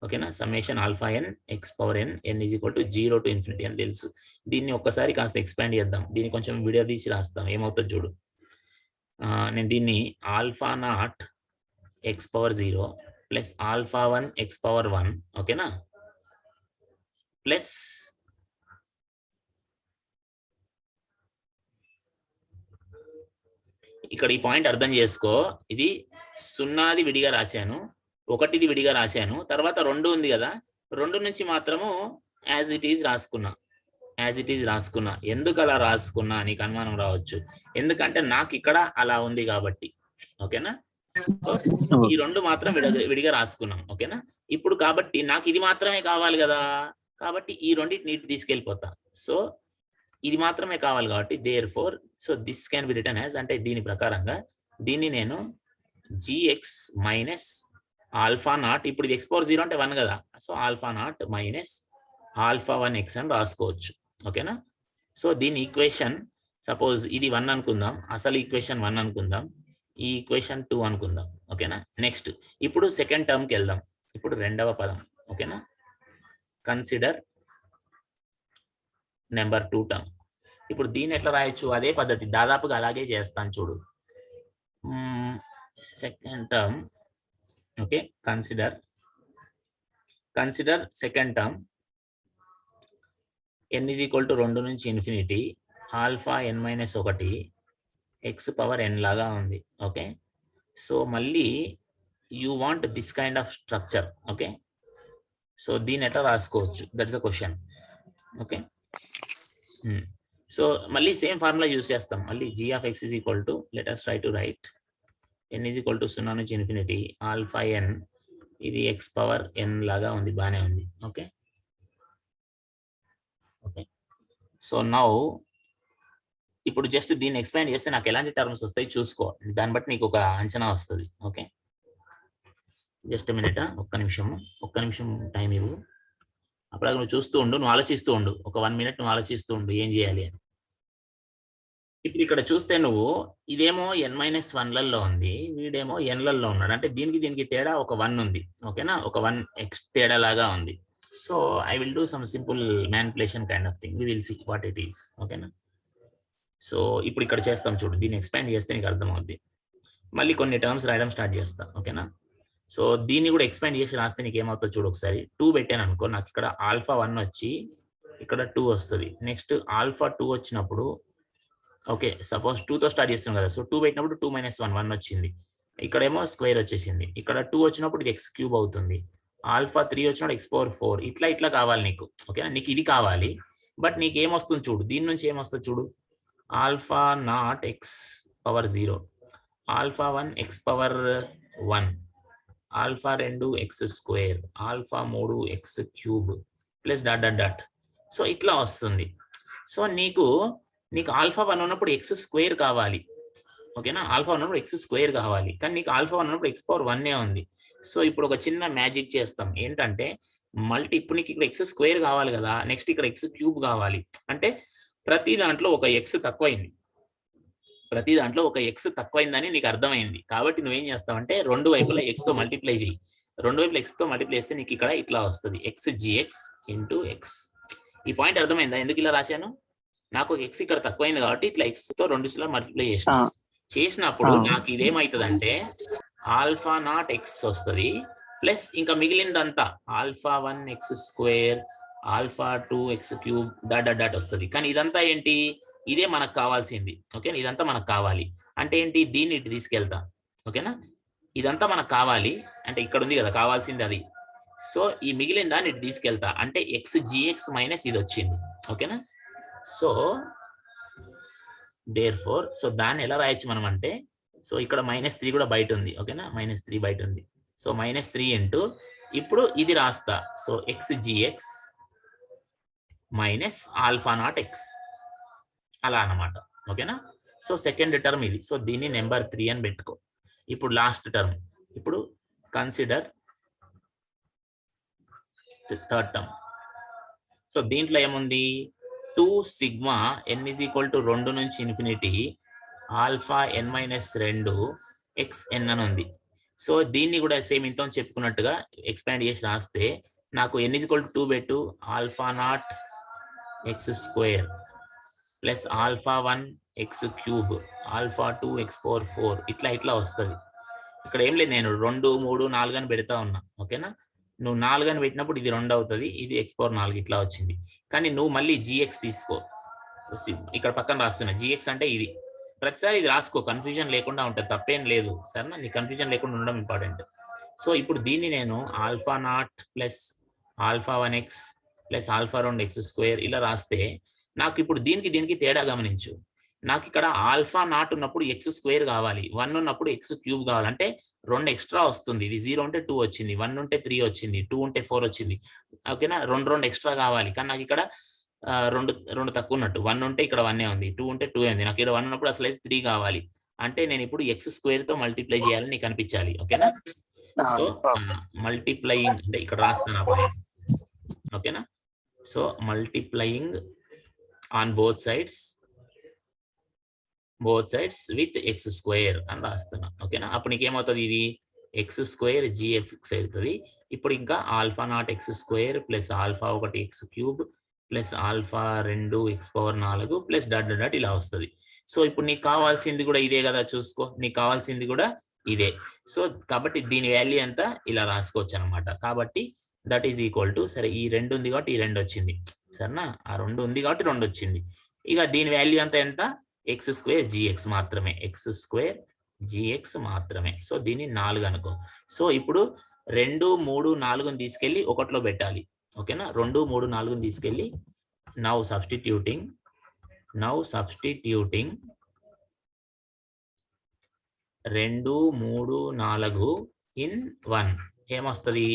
ఓకేనా, summation alpha n x power n, n is equal to 0 to infinity అని తెలుసు. దీన్ని ఒక్కసారి కాస్త ఎక్స్పాండ్ చేద్దాం. దీన్ని కొంచెం వీడియో తీసి రాస్తాం, ఏమవుతుంది చూడు. నేను దీన్ని alpha naught X power 0 plus alpha 1 X power 1. ఓకేనా, ప్లస్ ఇక్కడ ఈ పాయింట్ అర్థం చేసుకో. ఇది 0ది విడిగా రాశాను, 1ది విడిగా రాశాను, తర్వాత 2 ఉంది కదా, 2 నుంచి మాత్రము యాజ్ ఇట్ ఈజ్ రాసుకున్నా. ఎందుకు అలా రాసుకున్నా నీకు అనుమానం రావచ్చు, ఎందుకంటే నాకు ఇక్కడ అలా ఉంది కాబట్టి. ఓకేనా, ఈ 2 మాత్రం విడిగా రాసుకున్నాం. ఓకేనా, ఇప్పుడు కాబట్టి నాకు ఇది మాత్రమే కావాలి కదా, కాబట్టి ఈ రెండింటిని నీటి తీసుకెళ్ళిపోతా. సో ఇది మాత్రమే కావాలి కాబట్టి therefore, so this can be written as, అంటే దీని ప్రకారంగా దీన్ని నేను gx మైనస్ ఆల్ఫా నాట్, ఇప్పుడు ఇది ఎక్స్ పవర్ 0 అంటే 1 కదా, so alpha not minus alpha 1 X అని రాసుకోవచ్చు. ఓకేనా, సో దీని ఈక్వేషన్ సపోజ్ ఇది 1 అనుకుందాం, అసలు ఈక్వేషన్ 1 అనుకుందాం, ఈ ఈక్వేషన్ 2 అనుకుందాం. ఓకేనా, నెక్స్ట్ ఇప్పుడు సెకండ్ టర్మ్కి వెళ్దాం. ఇప్పుడు రెండవ పదం. ఓకేనా, కన్సిడర్ నెంబర్ 2 టర్మ్. ఇప్పుడు దీన్ని ఎట్లా రాయొచ్చు, అదే పద్ధతి, దాదాపుగా అలాగే చేస్తాను చూడు. Second term. Okay, consider second term n is equal to 2 నుంచి infinity alpha n minus 1 X power n లాగా ఉంది. ఓకే, సో మళ్ళీ you want this kind of structure. Okay, so దీన్ని ఎట్లా రాసుకోవచ్చు, that's the question. Okay, so మళ్ళీ సేమ్ ఫార్ములా యూజ్ చేస్తాం. మళ్ళీ g of x is equal to, let us try to right, n is equal to 0 నుంచి ఇన్ఫినిటీ ఆల్ఫా n, ఇది ఎక్స్ పవర్ n లాగా ఉంది, బాగానే ఉంది. ఓకే, సో నౌ ఇప్పుడు జస్ట్ దీన్ని ఎక్స్పాండ్ చేస్తే నాకు ఎలాంటి టర్మ్స్ వస్తాయి చూసుకో, దాన్ని బట్టి నీకు ఒక అంచనా వస్తుంది. ఓకే, జస్ట్ మినిట్, ఒక్క నిమిషం టైం ఇవ్వు. అప్పుడు నువ్వు చూస్తూ ఉండు, నువ్వు ఆలోచిస్తూ ఉండు, ఒక 1 మినిట్ నువ్వు ఆలోచిస్తూ ఉండు ఏం చేయాలి అని. ఇప్పుడు ఇక్కడ చూస్తే నువ్వు ఇదేమో n-1లలో ఉంది, వీడేమో nలలో ఉన్నాడు, అంటే దీనికి తేడా ఒక 1 ఉంది. ఓకేనా, ఒక 1 ఎక్స్ తేడా లాగా ఉంది. So I will do some simple manipulation kind of thing, we will see what it is. ఓకేనా, సో ఇప్పుడు ఇక్కడ చేస్తాం చూడు, దీన్ని ఎక్స్పాండ్ చేస్తే నీకు అర్థమవుద్ది. మళ్ళీ కొన్ని టర్మ్స్ రాయడం స్టార్ట్ చేస్తా. ఓకేనా, సో దీన్ని కూడా ఎక్స్పాండ్ చేసి రాస్తే నీకు ఏమవుతుందో చూడు ఒకసారి. 2 పెట్టాను అనుకో, నాకు ఇక్కడ ఆల్ఫా 1 వచ్చి ఇక్కడ 2 వస్తుంది. నెక్స్ట్ ఆల్ఫా 2 వచ్చినప్పుడు, ఓకే సపోజ్ 2తో స్టార్ట్ చేస్తున్నాం కదా, సో 2 పెట్టినప్పుడు 2 - 1 వచ్చింది. ఇక్కడేమో స్క్వేర్ వచ్చేసింది. ఇక్కడ 2 వచ్చినప్పుడు ఇది ఎక్స్ క్యూబ్ అవుతుంది. ఆల్ఫా 3 వచ్చినప్పుడు ఎక్స్ పవర్ 4 ఇట్లా ఇట్లా కావాలి నీకు. ఓకేనా, నీకు ఇది కావాలి. బట్ నీకు ఏమొస్తుంది చూడు, దీని నుంచి ఏమొస్తుంది చూడు, alpha naught X power 0, alpha 1 X power 1, alpha 2 X square, alpha 3 X cube plus dot dot dot. So ఇట్లా వస్తుంది. సో నీకు ఆల్ఫా 1 ఉన్నప్పుడు ఎక్స్ స్క్వేర్ కావాలి. ఓకేనా, ఆల్ఫా ఉన్నప్పుడు ఎక్స్ స్క్వేర్ కావాలి, కానీ నీకు ఆల్ఫా 1 ఉన్నప్పుడు ఎక్స్ పవర్ 1 ఉంది. సో ఇప్పుడు ఒక చిన్న మ్యాజిక్ చేస్తాం. ఏంటంటే ఇప్పుడు నీకు ఇక్కడ ఎక్స్ స్క్వేర్ కావాలి కదా, నెక్స్ట్ ఇక్కడ ఎక్స్ క్యూబ్ కావాలి. అంటే ప్రతి దాంట్లో ఒక ఎక్స్ తక్కువైంది, తక్కువైందని నీకు అర్థమైంది. కాబట్టి నువ్వేం చేస్తావంటే రెండు వైపులా ఎక్స్ తో మల్టిప్లై చేయి. రెండు వైపులా ఎక్స్ తో మల్టిప్లై చేస్తే నీకు ఇక్కడ ఇట్లా వస్తుంది, ఎక్స్ జిఎక్స్ ఇంటూ ఎక్స్. ఈ పాయింట్ అర్థమైందా ఎందుకు ఇలా రాశాను? నాకు ఎక్స్ ఇక్కడ తక్కువైంది కాబట్టి ఇట్లా ఎక్స్ తో రెండు మల్టిప్లై చేసినప్పుడు నాకు ఇదేమవుతుందంటే ఆల్ఫా నాట్ ఎక్స్ వస్తుంది, ప్లస్ ఇంకా మిగిలిందంతా alpha 1 x square, alpha 2 x cube dot dot dot వస్తుంది. కానీ ఇదంతా ఏంటి, ఇదే మనకు కావాల్సింది. ఓకేనా, ఇదంతా మనకు కావాలి అంటే ఏంటి, దీన్ని ఇటు తీసుకెళ్తా. ఓకేనా, ఇదంతా మనకు కావాలి అంటే ఇక్కడ ఉంది కదా కావాల్సింది అది. సో ఈ మిగిలిన దాన్ని ఇటు తీసుకెళ్తా అంటే ఎక్స్ జిఎక్స్ మైనస్ ఇది వచ్చింది. ఓకేనా, సో దేర్ఫోర్ సో దాన్ని ఎలా రాయొచ్చు మనం అంటే, సో ఇక్కడ -3 కూడా బయట ఉంది. ఓకేనా, -3 బయట ఉంది. సో -3 ఇంటూ ఇప్పుడు ఇది రాస్తా. So X GX minus alpha naught X అలా అన్నమాట. ఓకేనా, సో సెకండ్ టర్మ్ ఇది. సో దీన్ని నెంబర్ 3 అని పెట్టుకో. ఇప్పుడు లాస్ట్ టర్మ్, ఇప్పుడు కన్సిడర్ థర్డ్ టర్మ్. సో దీంట్లో ఏముంది, 2 sigma n is equal to 2 నుంచి infinity alpha n minus 2 xn అని ఉంది. సో దీన్ని కూడా సేమ్ ఇంత చెప్పుకున్నట్టుగా ఎక్స్పాండ్ చేసి రాస్తే నాకు n is equal to 2 పెట్టు, alpha naught X square plus alpha 1 X cube, alpha 2 x power 4 ఇట్లా ఇట్లా వస్తుంది. ఇక్కడ ఏం లేదు, నేను 2 3 4 అని పెడతా ఉన్నా. ఓకేనా, నువ్వు 4 అని పెట్టినప్పుడు ఇది 2 అవుతుంది, ఇది ఎక్స్ పవర్ 4 ఇట్లా వచ్చింది. కానీ నువ్వు మళ్ళీ జిఎక్స్ తీసుకో, ఇక్కడ పక్కన రాస్తున్నా జిఎక్స్ అంటే ఇది. ప్రతిసారి ఇది రాసుకో, కన్ఫ్యూజన్ లేకుండా ఉంటుంది, తప్పేం లేదు. సరేనా, నీ కన్ఫ్యూజన్ లేకుండా ఉండడం ఇంపార్టెంట్. సో ఇప్పుడు దీన్ని నేను alpha not plus alpha 1 X plus alpha 2 X square ఇలా రాస్తే నాకు ఇప్పుడు దీనికి తేడా గమనించు. నాకు ఇక్కడ ఆల్ఫా నాట్ ఉన్నప్పుడు ఎక్స్ స్క్వేర్ కావాలి, 1 ఉన్నప్పుడు ఎక్స్ క్యూబ్ కావాలంటే 2 ఎక్స్ట్రా వస్తుంది. ఇది 0 ఉంటే 2 వచ్చింది, 1 ఉంటే 3 వచ్చింది, 2 ఉంటే 4 వచ్చింది. ఓకేనా, 2 ఎక్స్ట్రా కావాలి. కానీ నాకు ఇక్కడ 2 తక్కువ ఉన్నట్టు, 1 ఉంటే ఇక్కడ 1 ఉంది, 2 ఉంటే 2 ఉంది. నాకు ఇక్కడ 1 ఉన్నప్పుడు అసలు అయితే 3 కావాలి. అంటే నేను ఇప్పుడు ఎక్స్ స్క్వేర్ తో మల్టిప్లై చేయాలని నీకు అనిపించాలి. ఓకేనా, సో మల్టిప్లయింగ్ అంటే ఇక్కడ రాస్తాను. ఓకేనా, so multiplying on both sides with X square అని రాస్తున్నా. ఓకేనా, అప్పుడు నీకేమవుతుంది, ఇది ఎక్స్ స్క్వేర్ జిఎక్స్ అవుతుంది. ఇప్పుడు ఇంకా alpha naught X square plus alpha 1 X cube plus alpha 2 x power 4 plus dot dot dot ఇలా వస్తుంది. సో ఇప్పుడు నీకు కావాల్సింది కూడా ఇదే కదా, చూసుకో, నీకు కావాల్సింది కూడా ఇదే. సో కాబట్టి దీని వాల్యూ అంతా ఇలా రాసుకోవచ్చు అనమాట. కాబట్టి దట్ ఈజ్ ఈక్వల్ టు, సరే ఈ 2 ఉంది కాబట్టి ఈ 2 వచ్చింది. సరేనా, ఆ 2 ఉంది కాబట్టి 2 వచ్చింది. ఇక దీని వాల్యూ అంతా ఎంత, ఎక్స్ స్క్వేర్ జిఎక్స్ మాత్రమే, ఎక్స్ స్క్వేర్ జిఎక్స్ మాత్రమే. సో దీన్ని 4 అనుకో. సో ఇప్పుడు 2 3 4ని తీసుకెళ్ళి 1లో పెట్టాలి. ఓకేనా, 2 3 4ని తీసుకెళ్ళి నౌ సబ్స్టిట్యూటింగ్ 2 3 4 ఇన్ 1 ఏమొస్తుంది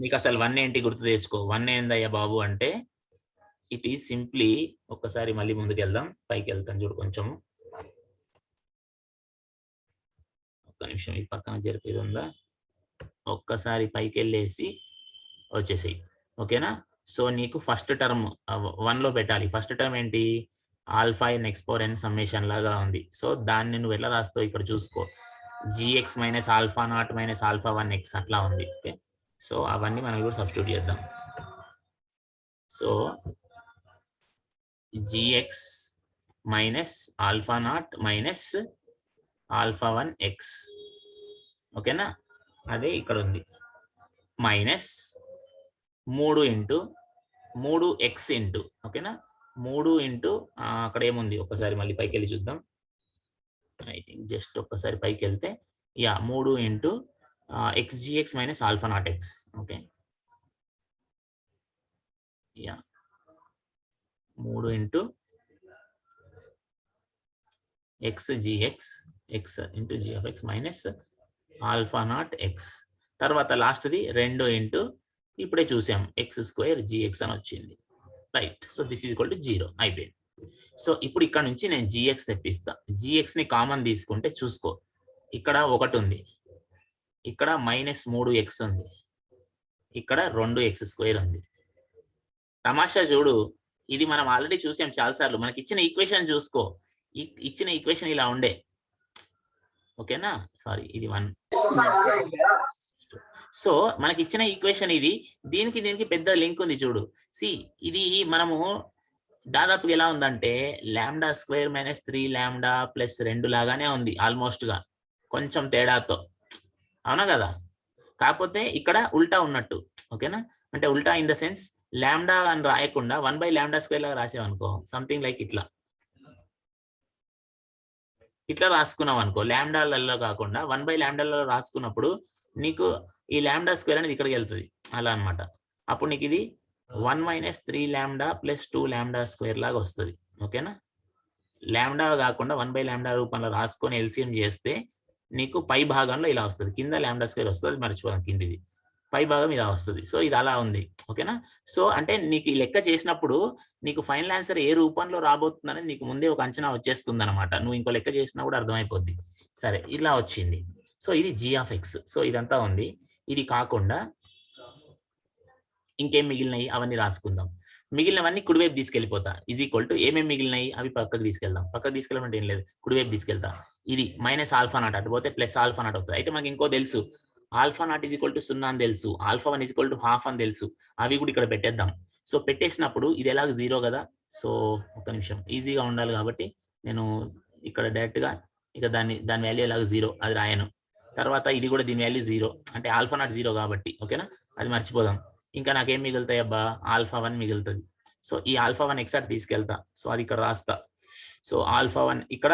నీకు? అసలు 1 ఏంటి గుర్తు తెచ్చుకో. 1 ఏందయ్యా బాబు అంటే ఇట్ ఈస్ సింప్లీ, ఒక్కసారి మళ్ళీ ముందుకు వెళ్దాం, పైకి వెళ్తాను చూడు కొంచెం, ఒక్క నిమిషం, ఈ పక్కన జరిపేది ఉందా, ఒక్కసారి పైకి వెళ్ళేసి వచ్చేసేయి. ఓకేనా, సో నీకు ఫస్ట్ టర్మ్ 1లో పెట్టాలి. ఫస్ట్ టర్మ్ ఏంటి, alpha n X power n summation లాగా ఉంది. సో దాన్ని నువ్వు ఎలా రాస్తావు ఇక్కడ చూసుకో, GX minus alpha not minus alpha 1 X అట్లా ఉంది. ఓకే, సో అవన్నీ మనం కూడా సబ్స్టిట్యూట్ చేద్దాం. So gx minus alpha not minus alpha 1 X. ఓకేనా, అదే ఇక్కడ ఉంది, మైనస్ 3 ఇంటూ 3 ఎక్స్ ఇంటూ, ఓకేనా, 3 ఇంటూ అక్కడ ఏముంది, ఒకసారి మళ్ళీ పైకి వెళ్ళి చూద్దాం. ఐ థింక్ జస్ట్ ఒక్కసారి పైకి వెళ్తే yeah 3 into xgx minus alpha naught X. Okay, yeah 3 into xgx x into g of x minus alpha naught X. తర్వాత లాస్ట్ది 2 ఇంటూ ఇప్పుడే చూసాం ఎక్స్ స్క్వేర్ జిఎక్స్ అని వచ్చింది. Right, so this is equal to 0 అయిపోయింది. సో ఇప్పుడు ఇక్కడ నుంచి నేను జిఎక్స్ తెప్పిస్తా. జిఎక్స్ ని కామన్ తీసుకుంటే చూసుకో, ఇక్కడ 1 ఉంది, ఇక్కడ -3x ఉంది, ఇక్కడ 2x స్క్వేర్ ఉంది. తమాషా చూడు, ఇది మనం ఆల్రెడీ చూసాం చాలాసార్లు. మనకి ఇచ్చిన ఈక్వేషన్ చూసుకో, ఇచ్చిన ఈక్వేషన్ ఇలా ఉండే. ఓకేనా, సారీ ఇది 1. సో మనకి ఇచ్చిన ఈక్వేషన్ ఇది, దీనికి పెద్ద లింక్ ఉంది చూడు. ఇది మనము దాదాపుగా ఎలా ఉందంటే λ² - 3λ + 2 లాగానే ఉంది ఆల్మోస్ట్ గా, కొంచెం తేడాతో. అవునా కదా? కాకపోతే ఇక్కడ ఉల్టా ఉన్నట్టు. ఓకేనా, అంటే ఉల్టా ఇన్ ద సెన్స్ లాండా అని రాయకుండా 1/λ² లాగా రాసావనుకో, సంథింగ్ లైక్ ఇట్లా రాసుకున్నాం అనుకో, లాండాలలో కాకుండా 1/λ రాసుకున్నప్పుడు నీకు ఈ λ² అనేది ఇక్కడికి వెళ్తుంది అలా అన్నమాట. అప్పుడు నీకు ఇది 1 - 3λ + 2λ² లాగా వస్తుంది. ఓకేనా, లాండా కాకుండా 1/λ రూపంలో రాసుకొని ఎల్సిఎం చేస్తే నీకు పై భాగంలో ఇలా వస్తుంది, కింద λ² వస్తుంది, అది మర్చిపోదాం, కిందిది పై భాగం ఇలా వస్తుంది. సో ఇది అలా ఉంది. ఓకేనా, సో అంటే నీకు ఈ లెక్క చేసినప్పుడు నీకు ఫైనల్ ఆన్సర్ ఏ రూపంలో రాబోతుందని నీకు ముందే ఒక అంచనా వచ్చేస్తుంది అనమాట. నువ్వు ఇంకో లెక్క చేసినా కూడా అర్థమైపోద్ది. సరే, ఇలా వచ్చింది. సో ఇది g(x). సో ఇదంతా ఉంది. ఇది కాకుండా ఇంకేం మిగిలినాయి అవన్నీ రాసుకుందాం. మిగిలినవన్నీ కుడివైపు తీసుకెళ్ళిపోతా. ఈజ్ ఈక్వల్ టు ఏమేమి మిగిలినాయి అవి పక్కకు తీసుకెళ్దాం. పక్కకు తీసుకెళ్ళమంటే ఏం లేదు, కుడివైపు తీసుకెళ్తా. ఇది -α0 అటు పోతే +α0 అవుతుంది. అయితే మనకి ఇంకో తెలుసు, α0 = 0 అని తెలుసు, α1 = ½ అని తెలుసు. అవి కూడా ఇక్కడ పెట్టేద్దాం. సో పెట్టేసినప్పుడు ఇది ఎలాగ 0 కదా. సో ఒక్క నిమిషం, ఈజీగా ఉండాలి కాబట్టి నేను ఇక్కడ డైరెక్ట్ గా ఇక దాని వాల్యూ ఎలాగ 0 అది రాయను. తర్వాత ఇది కూడా దీని వాల్యూ 0, అంటే α0 0 కాబట్టి. ఓకేనా, అది మర్చిపోదాం. ఇంకా నాకేం మిగులుతాయి అబ్బా, α1 మిగులుతుంది. సో ఈ α1 ఎక్స్ తీసుకెళ్తా. సో అది ఇక్కడ రాస్తా. సో α1 ఇక్కడ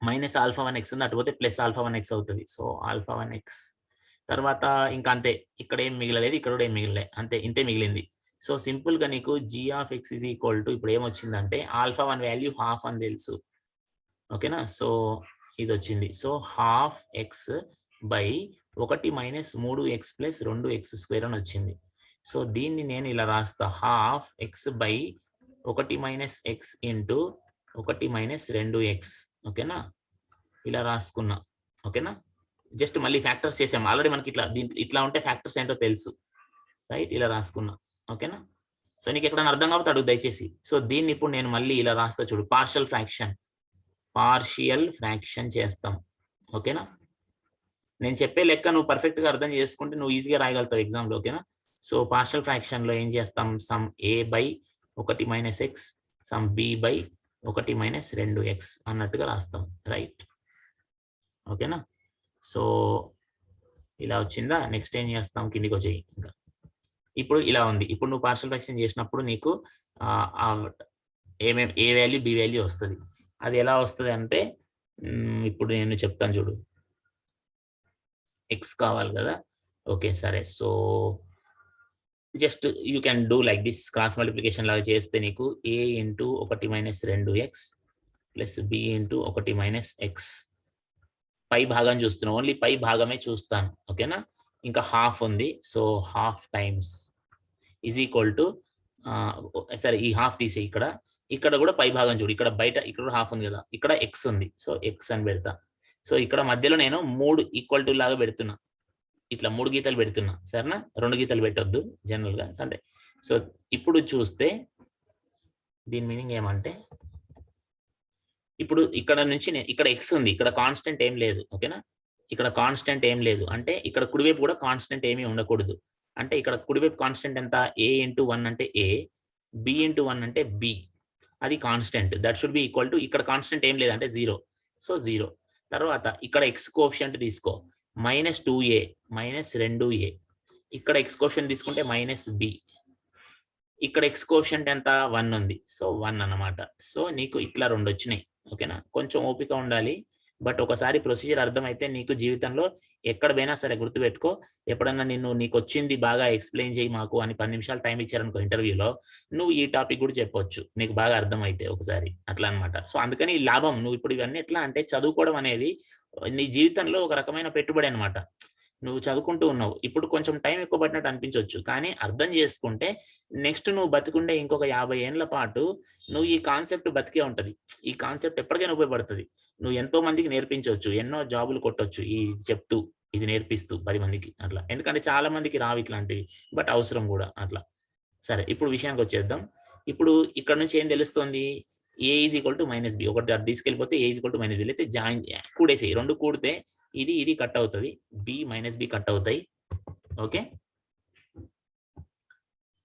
-α1x ఉంది, అటు పోతే +α1x అవుతుంది. సో α1x తర్వాత ఇంకా అంతే, ఇక్కడ ఏం మిగలలేదు, ఇక్కడ కూడా ఏం మిగలలేదు, అంతే, ఇంతే మిగిలింది. సో సింపుల్ గా నీకు g(x) = ఇప్పుడు ఏమొచ్చిందంటే α1 వాల్యూ ½ అని తెలుసు. ఓకేనా, సో ఇది వచ్చింది. So ½ x by 1 - 3x + 2x² అని వచ్చింది. సో దీన్ని నేను ఇలా రాస్తా, ½ x by 1 - x into 1 - 2x. ఓకేనా, ఇలా రాసుకున్నా. ఓకేనా, జస్ట్ మళ్ళీ ఫ్యాక్టర్స్ చేసాం ఆల్రెడీ, మనకి ఇట్లా ఉంటే ఫ్యాక్టర్స్ ఏంటో తెలుసు. రైట్, ఇలా రాసుకున్నా. ఓకేనా, సో నీకు ఎక్కడైనా అర్థం కాబట్టి అడుగు దయచేసి. సో దీన్ని ఇప్పుడు నేను మళ్ళీ ఇలా రాస్తా చూడు, పార్షియల్ ఫ్రాక్షన్ చేస్తాం. ఓకేనా, నేను చెప్పే లెక్క నువ్వు పర్ఫెక్ట్ గా అర్థం చేసుకుంటే నువ్వు ఈజీగా రాయగలుగుతావు ఎగ్జామ్ లో. ఓకేనా, సో పార్షియల్ ఫ్రాక్షన్ లో ఏం చేస్తాం, some a/1 - x some b/1 - 2x అన్నట్టుగా రాస్తాం. రైట్, ఓకేనా, సో ఇలా వచ్చిందా. నెక్స్ట్ ఏం చేస్తాం, కిందికి వచ్చేయి. ఇంకా ఇప్పుడు ఇలా ఉంది. ఇప్పుడు నువ్వు పార్షియల్ ఫ్రాక్షన్ చేసినప్పుడు నీకు ఏ వాల్యూ బి వాల్యూ వస్తుంది. అది ఎలా వస్తుంది అంటే ఇప్పుడు నేను చెప్తాను చూడు. ఎక్స్ కావాలి కదా. ఓకే సరే, so just you can do like this, cross multiplication లాగా చేస్తే నీకు a × 1 - 2x plus b × 1 - x. పై భాగం చూస్తున్నాను, ఓన్లీ పై భాగమే చూస్తాను. ఓకేనా, ఇంకా హాఫ్ ఉంది. So ½ times is equal to, సరే ఈ హాఫ్ తీసే, ఇక్కడ కూడా పై భాగం చూడు, ఇక్కడ బయట ఇక్కడ హాఫ్ ఉంది కదా, ఇక్కడ ఎక్స్ ఉంది. సో ఎక్స్ అని పెడతా. సో ఇక్కడ మధ్యలో నేను 3 ఈక్వల్ టు లాగా పెడుతున్నా, ఇట్లా 3 గీతలు పెడుతున్నా. సరేనా, 2 గీతలు పెట్టొద్దు జనరల్ గా. అంటే సో ఇప్పుడు చూస్తే దీని మీనింగ్ ఏమంటే, ఇప్పుడు ఇక్కడ నుంచి ఇక్కడ ఎక్స్ ఉంది, ఇక్కడ కాన్స్టెంట్ ఏం లేదు. ఓకేనా, ఇక్కడ కాన్స్టెంట్ ఏం లేదు అంటే ఇక్కడ కుడివైపు కూడా కాన్స్టెంట్ ఏమీ ఉండకూడదు. అంటే ఇక్కడ కుడివైపు కాన్స్టెంట్ ఎంత, a × 1 అంటే a, b × 1 అంటే b, అది constant. That should be equal to, ఇక్కడ కాన్స్టెంట్ ఏం లేదు అంటే 0. సో 0. తర్వాత ఇక్కడ ఎక్స్ కోఎఫిషియంట్ తీసుకో, -2a -2a. ఇక్కడ ఎక్స్ కోఎఫిషియంట్ తీసుకుంటే -b. ఇక్కడ ఎక్స్ కోఎఫిషియంట్ ఎంత, 1 ఉంది. సో 1 అన్నమాట. సో నీకు ఇట్లా 2 వచ్చినాయి. ఓకేనా, కొంచెం ఓపిక ఉండాలి. బట్ ఒకసారి ప్రొసీజర్ అర్థమైతే నీకు జీవితంలో ఎక్కడ పోయినా సరే గుర్తుపెట్టుకో, ఎప్పుడన్నా నీకు వచ్చింది బాగా ఎక్స్ప్లెయిన్ చేయి మాకు అని 10 నిమిషాలు టైం ఇచ్చారనుకో ఇంటర్వ్యూలో, నువ్వు ఈ టాపిక్ కూడా చెప్పొచ్చు నీకు బాగా అర్థమైతే ఒకసారి, అట్లా అనమాట. సో అందుకని ఈ లాభం, నువ్వు ఇప్పుడు ఇవన్నీ ఎట్లా అంటే చదువుకోవడం అనేది నీ జీవితంలో ఒక రకమైన పెట్టుబడి అనమాట. నువ్వు చదువుకుంటూ ఉన్నావు, ఇప్పుడు కొంచెం టైం ఎక్కువ పట్టినట్టు అనిపించవచ్చు, కానీ అర్థం చేసుకుంటే నెక్స్ట్ నువ్వు బతికుండే ఇంకొక 50 ఏళ్ల పాటు నువ్వు ఈ కాన్సెప్ట్ బతికే ఉంటది. ఈ కాన్సెప్ట్ ఎప్పటికైనా ఉపయోగపడుతుంది. నువ్వు ఎంతో మందికి నేర్పించవచ్చు, ఎన్నో జాబులు కొట్టొచ్చు ఈ చెప్తూ, ఇది నేర్పిస్తూ 10 మందికి అట్లా. ఎందుకంటే చాలా మందికి రావు ఇట్లాంటివి, బట్ అవసరం కూడా అట్లా. సరే, ఇప్పుడు విషయానికి వచ్చేద్దాం. ఇప్పుడు ఇక్కడ నుంచి ఏం తెలుస్తుంది? a is equal to minus b, ఒకటి అటు తీసుకెళ్ళిపోతే a is equal to minus b, అయితే జాయిన్ కూడేసేయి, రెండు కూడితే ఇది కట్ అవుతుంది, బి మైనస్ బి కట్ అవుతాయి. Okay,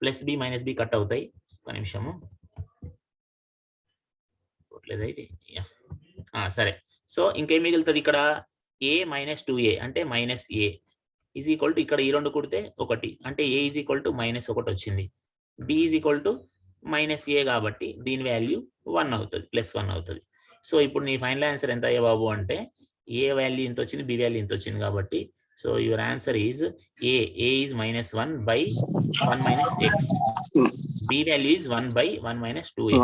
plus b minus b cut అవుతాయి. ఒక నిమిషము, సరే. సో ఇంకేం మిగులుతుంది ఇక్కడ? a మైనస్ 2a అంటే minus a is equal to, ఇక్కడ ఈ రెండు కూడితే ఒకటి, అంటే a is equal to minus ఒకటి వచ్చింది. b is equal to minus a కాబట్టి దీని వాల్యూ 1 అవుతుంది, ప్లస్ 1 అవుతుంది. సో ఇప్పుడు నీ ఫైనల్ ఆన్సర్ ఎంత అయ్యే బాబు అంటే, a వాల్యూ ఇంత వచ్చింది, b వాల్యూ ఇంత వచ్చింది కాబట్టి, so your answer is a is minus 1 by 1 minus x, b value is 1 by 1 minus 2a,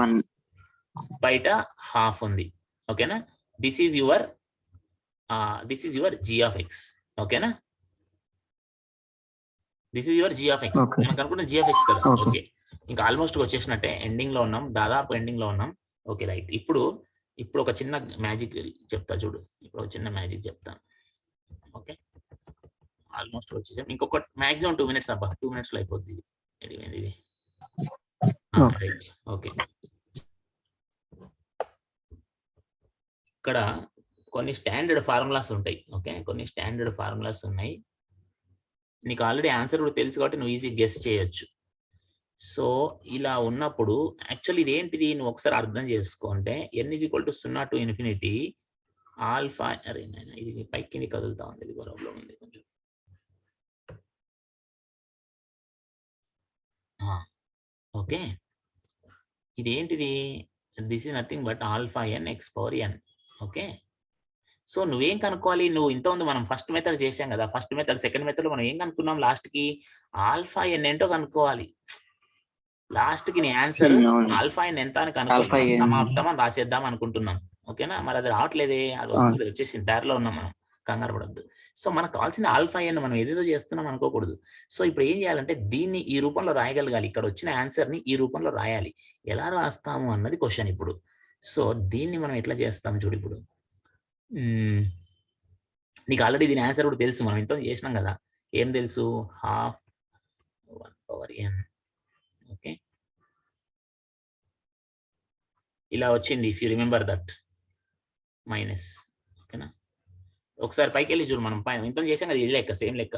బయట హాఫ్ ఉంది. ఓకేనా? This is your g of x. ఓకేనా? This is your g of x. మనకు అనుకున్న g ఆఫ్ ఎక్స్ కదా. ఓకే, ఇంకా ఆల్మోస్ట్ వచ్చేసినట్టే, ఎండింగ్ లో ఉన్నాం, దాదాపు ఎండింగ్ లో ఉన్నాం. Okay right. ఇప్పుడు ఒక చిన్న మ్యాజిక్ చెప్తా చూడు, ఇప్పుడు ఒక చిన్న మ్యాజిక్ చెప్తాను. ఓకే, ఆల్మోస్ట్ వచ్చేసాం, ఇంకొక మాక్సిమం 2 minutes అబ్బా, 2 minutes లో అయిపోద్ది ఇది. ఓకే, ఇక్కడ కొన్ని స్టాండర్డ్ ఫార్ములాస్ ఉంటాయి. ఓకే, కొన్ని స్టాండర్డ్ ఫార్ములాస్ ఉన్నాయి, నీకు ఆల్రెడీ ఆన్సర్ కూడా తెలుసు కాబట్టి నువ్వు ఈజీ గెస్ చేయొచ్చు. సో ఇలా ఉన్నప్పుడు యాక్చువల్లీ ఇదేంటిది నువ్వు ఒకసారి అర్థం చేసుకుంటే, n is equal to 0 to infinity alpha, అరే ఇది పైకి కదులుతా ఉంది, ఇది ప్రాబ్లం ఉంది కొంచెం. ఓకే, ఇదేంటిది? This is nothing but alpha n X power n. Okay, so నువ్వేం కనుక్కోవాలి? నువ్వు ఇంతకుముందు మనం ఫస్ట్ మెథడ్ చేసాం కదా, ఫస్ట్ మెథడ్ సెకండ్ మెథడ్ మనం ఏం కనుక్కున్నాం? లాస్ట్ కి ఆల్ఫా n ఏంటో కనుక్కోవాలి. లాస్ట్ కి నీ ఆన్సర్ ఆల్ఫా n ఎంత అని కనుక్కోవాలి, సమాప్తం అని రాసేద్దాం అనుకుంటున్నాం. ఓకేనా? మరి అది రావట్లేదే, అది వస్తుంది, వచ్చేసింది, దారిలో ఉన్నాం మనం, కంగారు పడద్దు. సో మనకు కావాల్సిన ఆల్ఫా n మనం ఏదేదో చేస్తున్నాం అనుకోకూడదు. సో ఇప్పుడు ఏం చేయాలంటే దీన్ని ఈ రూపంలో రాయగలగాలి, ఇక్కడ వచ్చిన ఆన్సర్ ని ఈ రూపంలో రాయాలి. ఎలా రాస్తాము అన్నది క్వశ్చన్ ఇప్పుడు. సో దీన్ని మనం ఎట్లా చేస్తాం చూడు. ఇప్పుడు నీకు ఆల్రెడీ దీని ఆన్సర్ కూడా తెలుసు, మనం ఇంత చేసినాం కదా. ఏం తెలుసు? Half 1 power n. ఓకే, ఇలా వచ్చింది, if you remember that minus. ఓకేనా? ఒకసారి పైకి వెళ్ళి చూడు, మనం పైన ఇంత చేసాం కదా, ఇది లెక్క, సేమ్ లెక్క.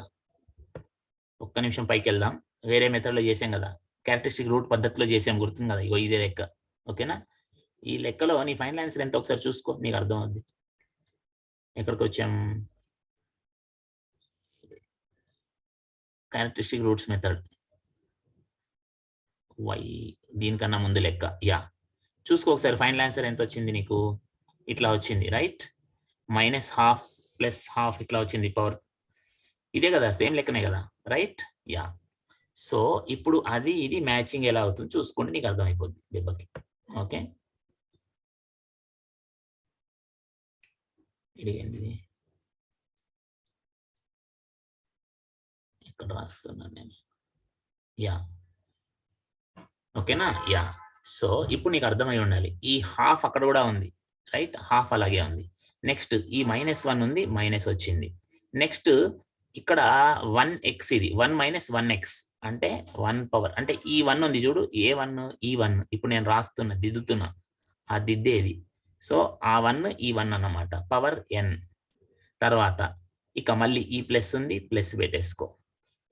ఒక్క నిమిషం పైకి వెళ్దాం, వేరే మెథడ్లో చేసాం కదా, క్యారెక్టరిస్టిక్ రూట్ పద్ధతిలో చేసాం, గుర్తుంది కదా, ఇగో ఇదే లెక్క. ఓకేనా? ఈ లెక్కలో నీ ఫైనల్ ఆన్సర్ ఎంత ఒకసారి చూసుకో, నీకు అర్థం అవుద్ది. ఎక్కడికి వచ్చాం? క్యారెక్టరిస్టిక్ రూట్స్ మెథడ్, వై దీనికన్నా ముందు లెక్క. యా, చూసుకో ఒకసారి, ఫైనల్ ఆన్సర్ ఎంత వచ్చింది నీకు? ఇట్లా వచ్చింది, right? Minus half plus half ఇట్లా వచ్చింది పవర్, ఇదే కదా, సేమ్ లెక్కనే కదా, రైట్? యా. సో ఇప్పుడు అది ఇది మ్యాచింగ్ ఎలా అవుతుంది చూసుకుంటే నీకు అర్థమైపోద్ది దెబ్బకి. ఓకే, ఇది ఇక్కడ రాస్తున్నాను నేను. యా, ఓకేనా? యా. సో ఇప్పుడు నీకు అర్థమై ఉండాలి, ఈ హాఫ్ అక్కడ కూడా ఉంది, రైట్? హాఫ్ అలాగే ఉంది. నెక్స్ట్ ఈ -1 ఉంది, మైనస్ వచ్చింది. నెక్స్ట్ ఇక్కడ 1x, ఇది 1 మైనస్ 1x అంటే 1 పవర్, అంటే ఈ 1 ఉంది చూడు, ఏ 1? ఈ 1 ఇప్పుడు నేను రాస్తున్నా, దిద్దుతున్నా, ఆ దిద్దేది. సో ఆ 1 ఈ 1 అన్నమాట, పవర్ n. తర్వాత ఇక మళ్ళీ ఈ ప్లస్ ఉంది, ప్లస్ పెట్టేసుకో.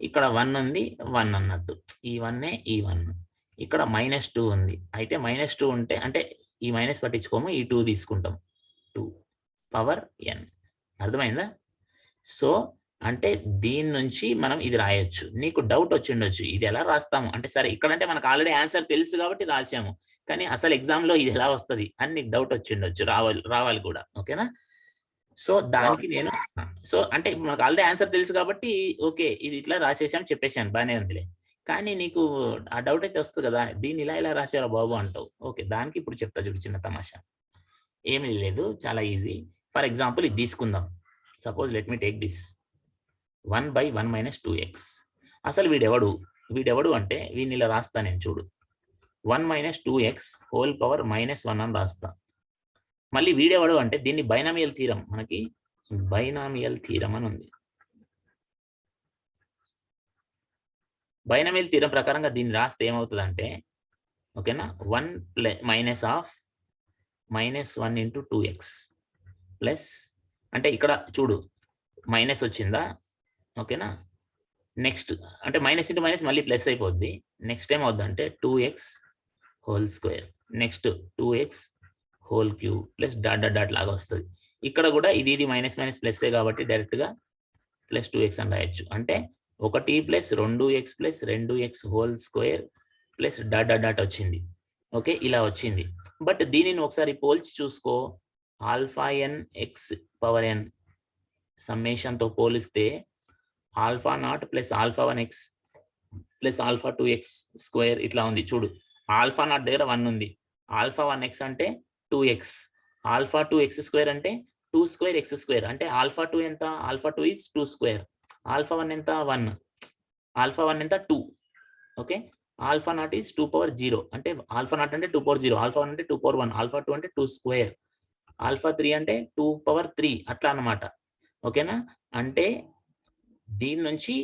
ఇక్కడ 1 ఉంది, 1 అన్నట్టు, ఈ 1 ఈ 1. ఇక్కడ -2 ఉంది, అయితే -2 ఉంటే అంటే ఈ మైనస్ పట్టించుకోము, ఈ 2 తీసుకుంటాం, 2 పవర్ n. అర్థమైందా? సో అంటే దీని నుంచి మనం ఇది రాయొచ్చు. నీకు డౌట్ వచ్చి ఉండొచ్చు, ఇది ఎలా రాస్తాము అంటే, సరే ఇక్కడంటే మనకు ఆల్రెడీ ఆన్సర్ తెలుసు కాబట్టి రాసాము, కానీ అసలు ఎగ్జామ్ లో ఇది ఎలా వస్తుంది అని నీకు డౌట్ వచ్చి ఉండొచ్చు, రావాలి కూడా. ఓకేనా? సో దానికి నేను సో అంటే మనకు ఆల్రెడీ ఆన్సర్ తెలుసు కాబట్టి ఓకే ఇది ఇట్లా రాసేసాను చెప్పేసాను బాగానే ఉందిలే. కానీ నీకు ఆ డౌట్ అయితే వస్తుంది కదా, దీన్ని ఇలా రాసారా బాబు అంటావు. ఓకే దానికి ఇప్పుడు చెప్తా చూడు చిన్న తమాషా. ఏమీ లేదు, చాలా ఈజీ. ఫర్ ఎగ్జాంపుల్ ఇది తీసుకుందాం. Suppose let me take this 1/1 - 2x. అసలు వీడెవడు అంటే వీడిని ఇలా రాస్తా నేను చూడు. 1 - 2x హోల్ పవర్ -1 అని రాస్తా. మళ్ళీ వీడెవడు అంటే దీన్ని బైనామియల్ థీరం, మనకి బైనామియల్ థీరం అని ఉంది. బైనామియల్ థీరం ప్రకారంగా దీన్ని రాస్తే ఏమవుతుందంటే ఓకేనా 1 - -1 × 2x ప్లస్ అంటే ఇక్కడ చూడు మైనస్ వచ్చిందా ఓకేనా. నెక్స్ట్ అంటే మైనస్ ఇంటూ మైనస్ మళ్ళీ ప్లస్ అయిపోద్ది. నెక్స్ట్ ఏమవుద్ది అంటే 2x whole square, next 2x whole cube plus dot లాగా వస్తుంది. ఇక్కడ కూడా ఇది మైనస్ ప్లస్ కాబట్టి డైరెక్ట్ గా ప్లస్ 2x అని రాయొచ్చు. అంటే 1 + 2x + 2x whole square plus dot వచ్చింది. ఓకే ఇలా వచ్చింది. బట్ దీనిని ఒకసారి పోల్చి చూసుకో. αn x⁴n సమ్మేషన్ తో పోలిస్తే α0 + α1x + α2x² ఇట్లా ఉంది చూడు. α0 దగ్గర 1 ఉంది, α1x అంటే 2x, α2x² అంటే 2² అంటే α2 ఎంత, α2 is 2², α1 ఎంత 1, α1 ఎంత 2. ఓకే α0 is 2⁴0 అంటే α0 అంటే 2⁴0, α1 అంటే 2⁴1, α2 అంటే 2², α3 అంటే 2⁴3 అట్లా అన్నమాట. ఓకేనా. అంటే దీని నుంచి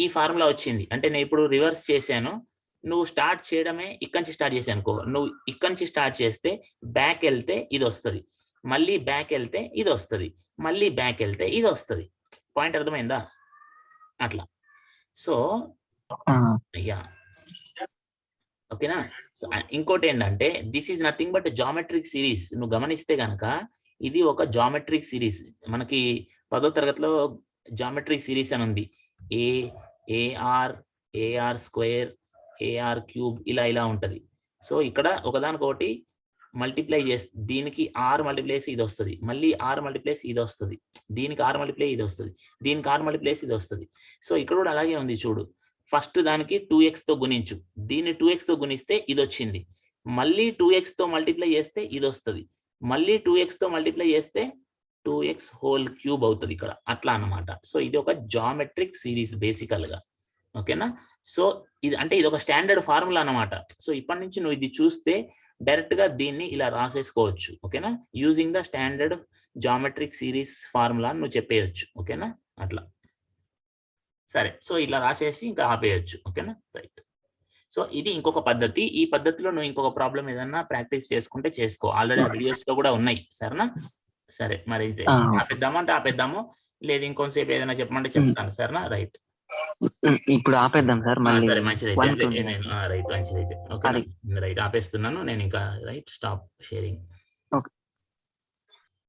ఈ ఫార్ములా వచ్చింది. అంటే నేను ఇప్పుడు రివర్స్ చేశాను. నువ్వు స్టార్ట్ చేయడమే ఇక్కడి నుంచి స్టార్ట్ చేశాను అనుకో, నువ్వు ఇక్కడి నుంచి స్టార్ట్ చేస్తే బ్యాక్ వెళ్తే ఇది వస్తుంది, మళ్ళీ బ్యాక్ వెళ్తే ఇది వస్తుంది, మళ్ళీ బ్యాక్ వెళ్తే ఇది వస్తుంది. పాయింట్ అర్థమైందా అట్లా. సో యా ఓకేనా. సో ఇంకోటి ఏంటంటే this is nothing but geometric series. నువ్వు గమనిస్తే గనక ఇది ఒక జామెట్రిక్ సిరీస్. మనకి 10వ తరగతిలో జామెట్రిక్ సిరీస్ అని ఉంది. AR² AR³ ఇలా ఉంటది. సో ఇక్కడ ఒకదానికొకటి మల్టిప్లై చేస్తే దీనికి R మల్టిప్లై చేసి ఇది వస్తుంది, మళ్ళీ R మల్టిప్లై చేసి ఇది వస్తుంది, దీనికి R మల్టిప్లై ఇది వస్తుంది, దీనికి R మల్టిప్లై చేసి ఇది వస్తుంది. సో ఇక్కడ కూడా అలాగే ఉంది చూడు. ఫస్ట్ దానికి 2x తో గుణించు, దీన్ని 2x తో గుణిస్తే ఇది వచ్చింది, మళ్ళీ 2x తో మల్టిప్లై చేస్తే ఇది వస్తుంది, మళ్ళీ 2x తో మల్టిప్లై చేస్తే 2x హోల్ క్యూబ్ అవుతుంది ఇక్కడ అట్లా అన్నమాట. సో ఇది ఒక జామెట్రిక్ సిరీస్ బేసికల్ గా. ఓకేనా. సో ఇది అంటే ఇది ఒక స్టాండర్డ్ ఫార్ములా అన్నమాట. సో ఇప్పటి నుంచి నువ్వు ఇది చూస్తే డైరెక్ట్ గా దీన్ని ఇలా రాసేసుకోవచ్చు. ఓకేనా. Using the standard geometric series formula నువ్వు చెప్పేయచ్చు. ఓకేనా అట్లా. సరే సో ఇలా రాసేసి ఇంకా ఆపేయచ్చు. ఓకేనా రైట్. సో ఇది ఇంకొక పద్ధతి. ఈ పద్ధతిలో నువ్వు ఇంకొక ప్రాబ్లం ఏదన్నా ప్రాక్టీస్ చేసుకుంటే చేసుకో, ఆల్రెడీ వీడియోస్ లో కూడా ఉన్నాయి. సరేనా. సరే మరి ఆపేద్దామంటే ఆపేద్దాము, లేదు ఇంకొంతసేపు ఏదైనా చెప్పమంటే చెప్తాను. సరేనా రైట్. ఇప్పుడు ఆపేద్దాం సార్. సరే మంచిదైతే రైట్ మంచిదైతే ఓకే రైట్ ఆపేస్తున్నాను నేను ఇంకా. Right stop sharing. ఓకే.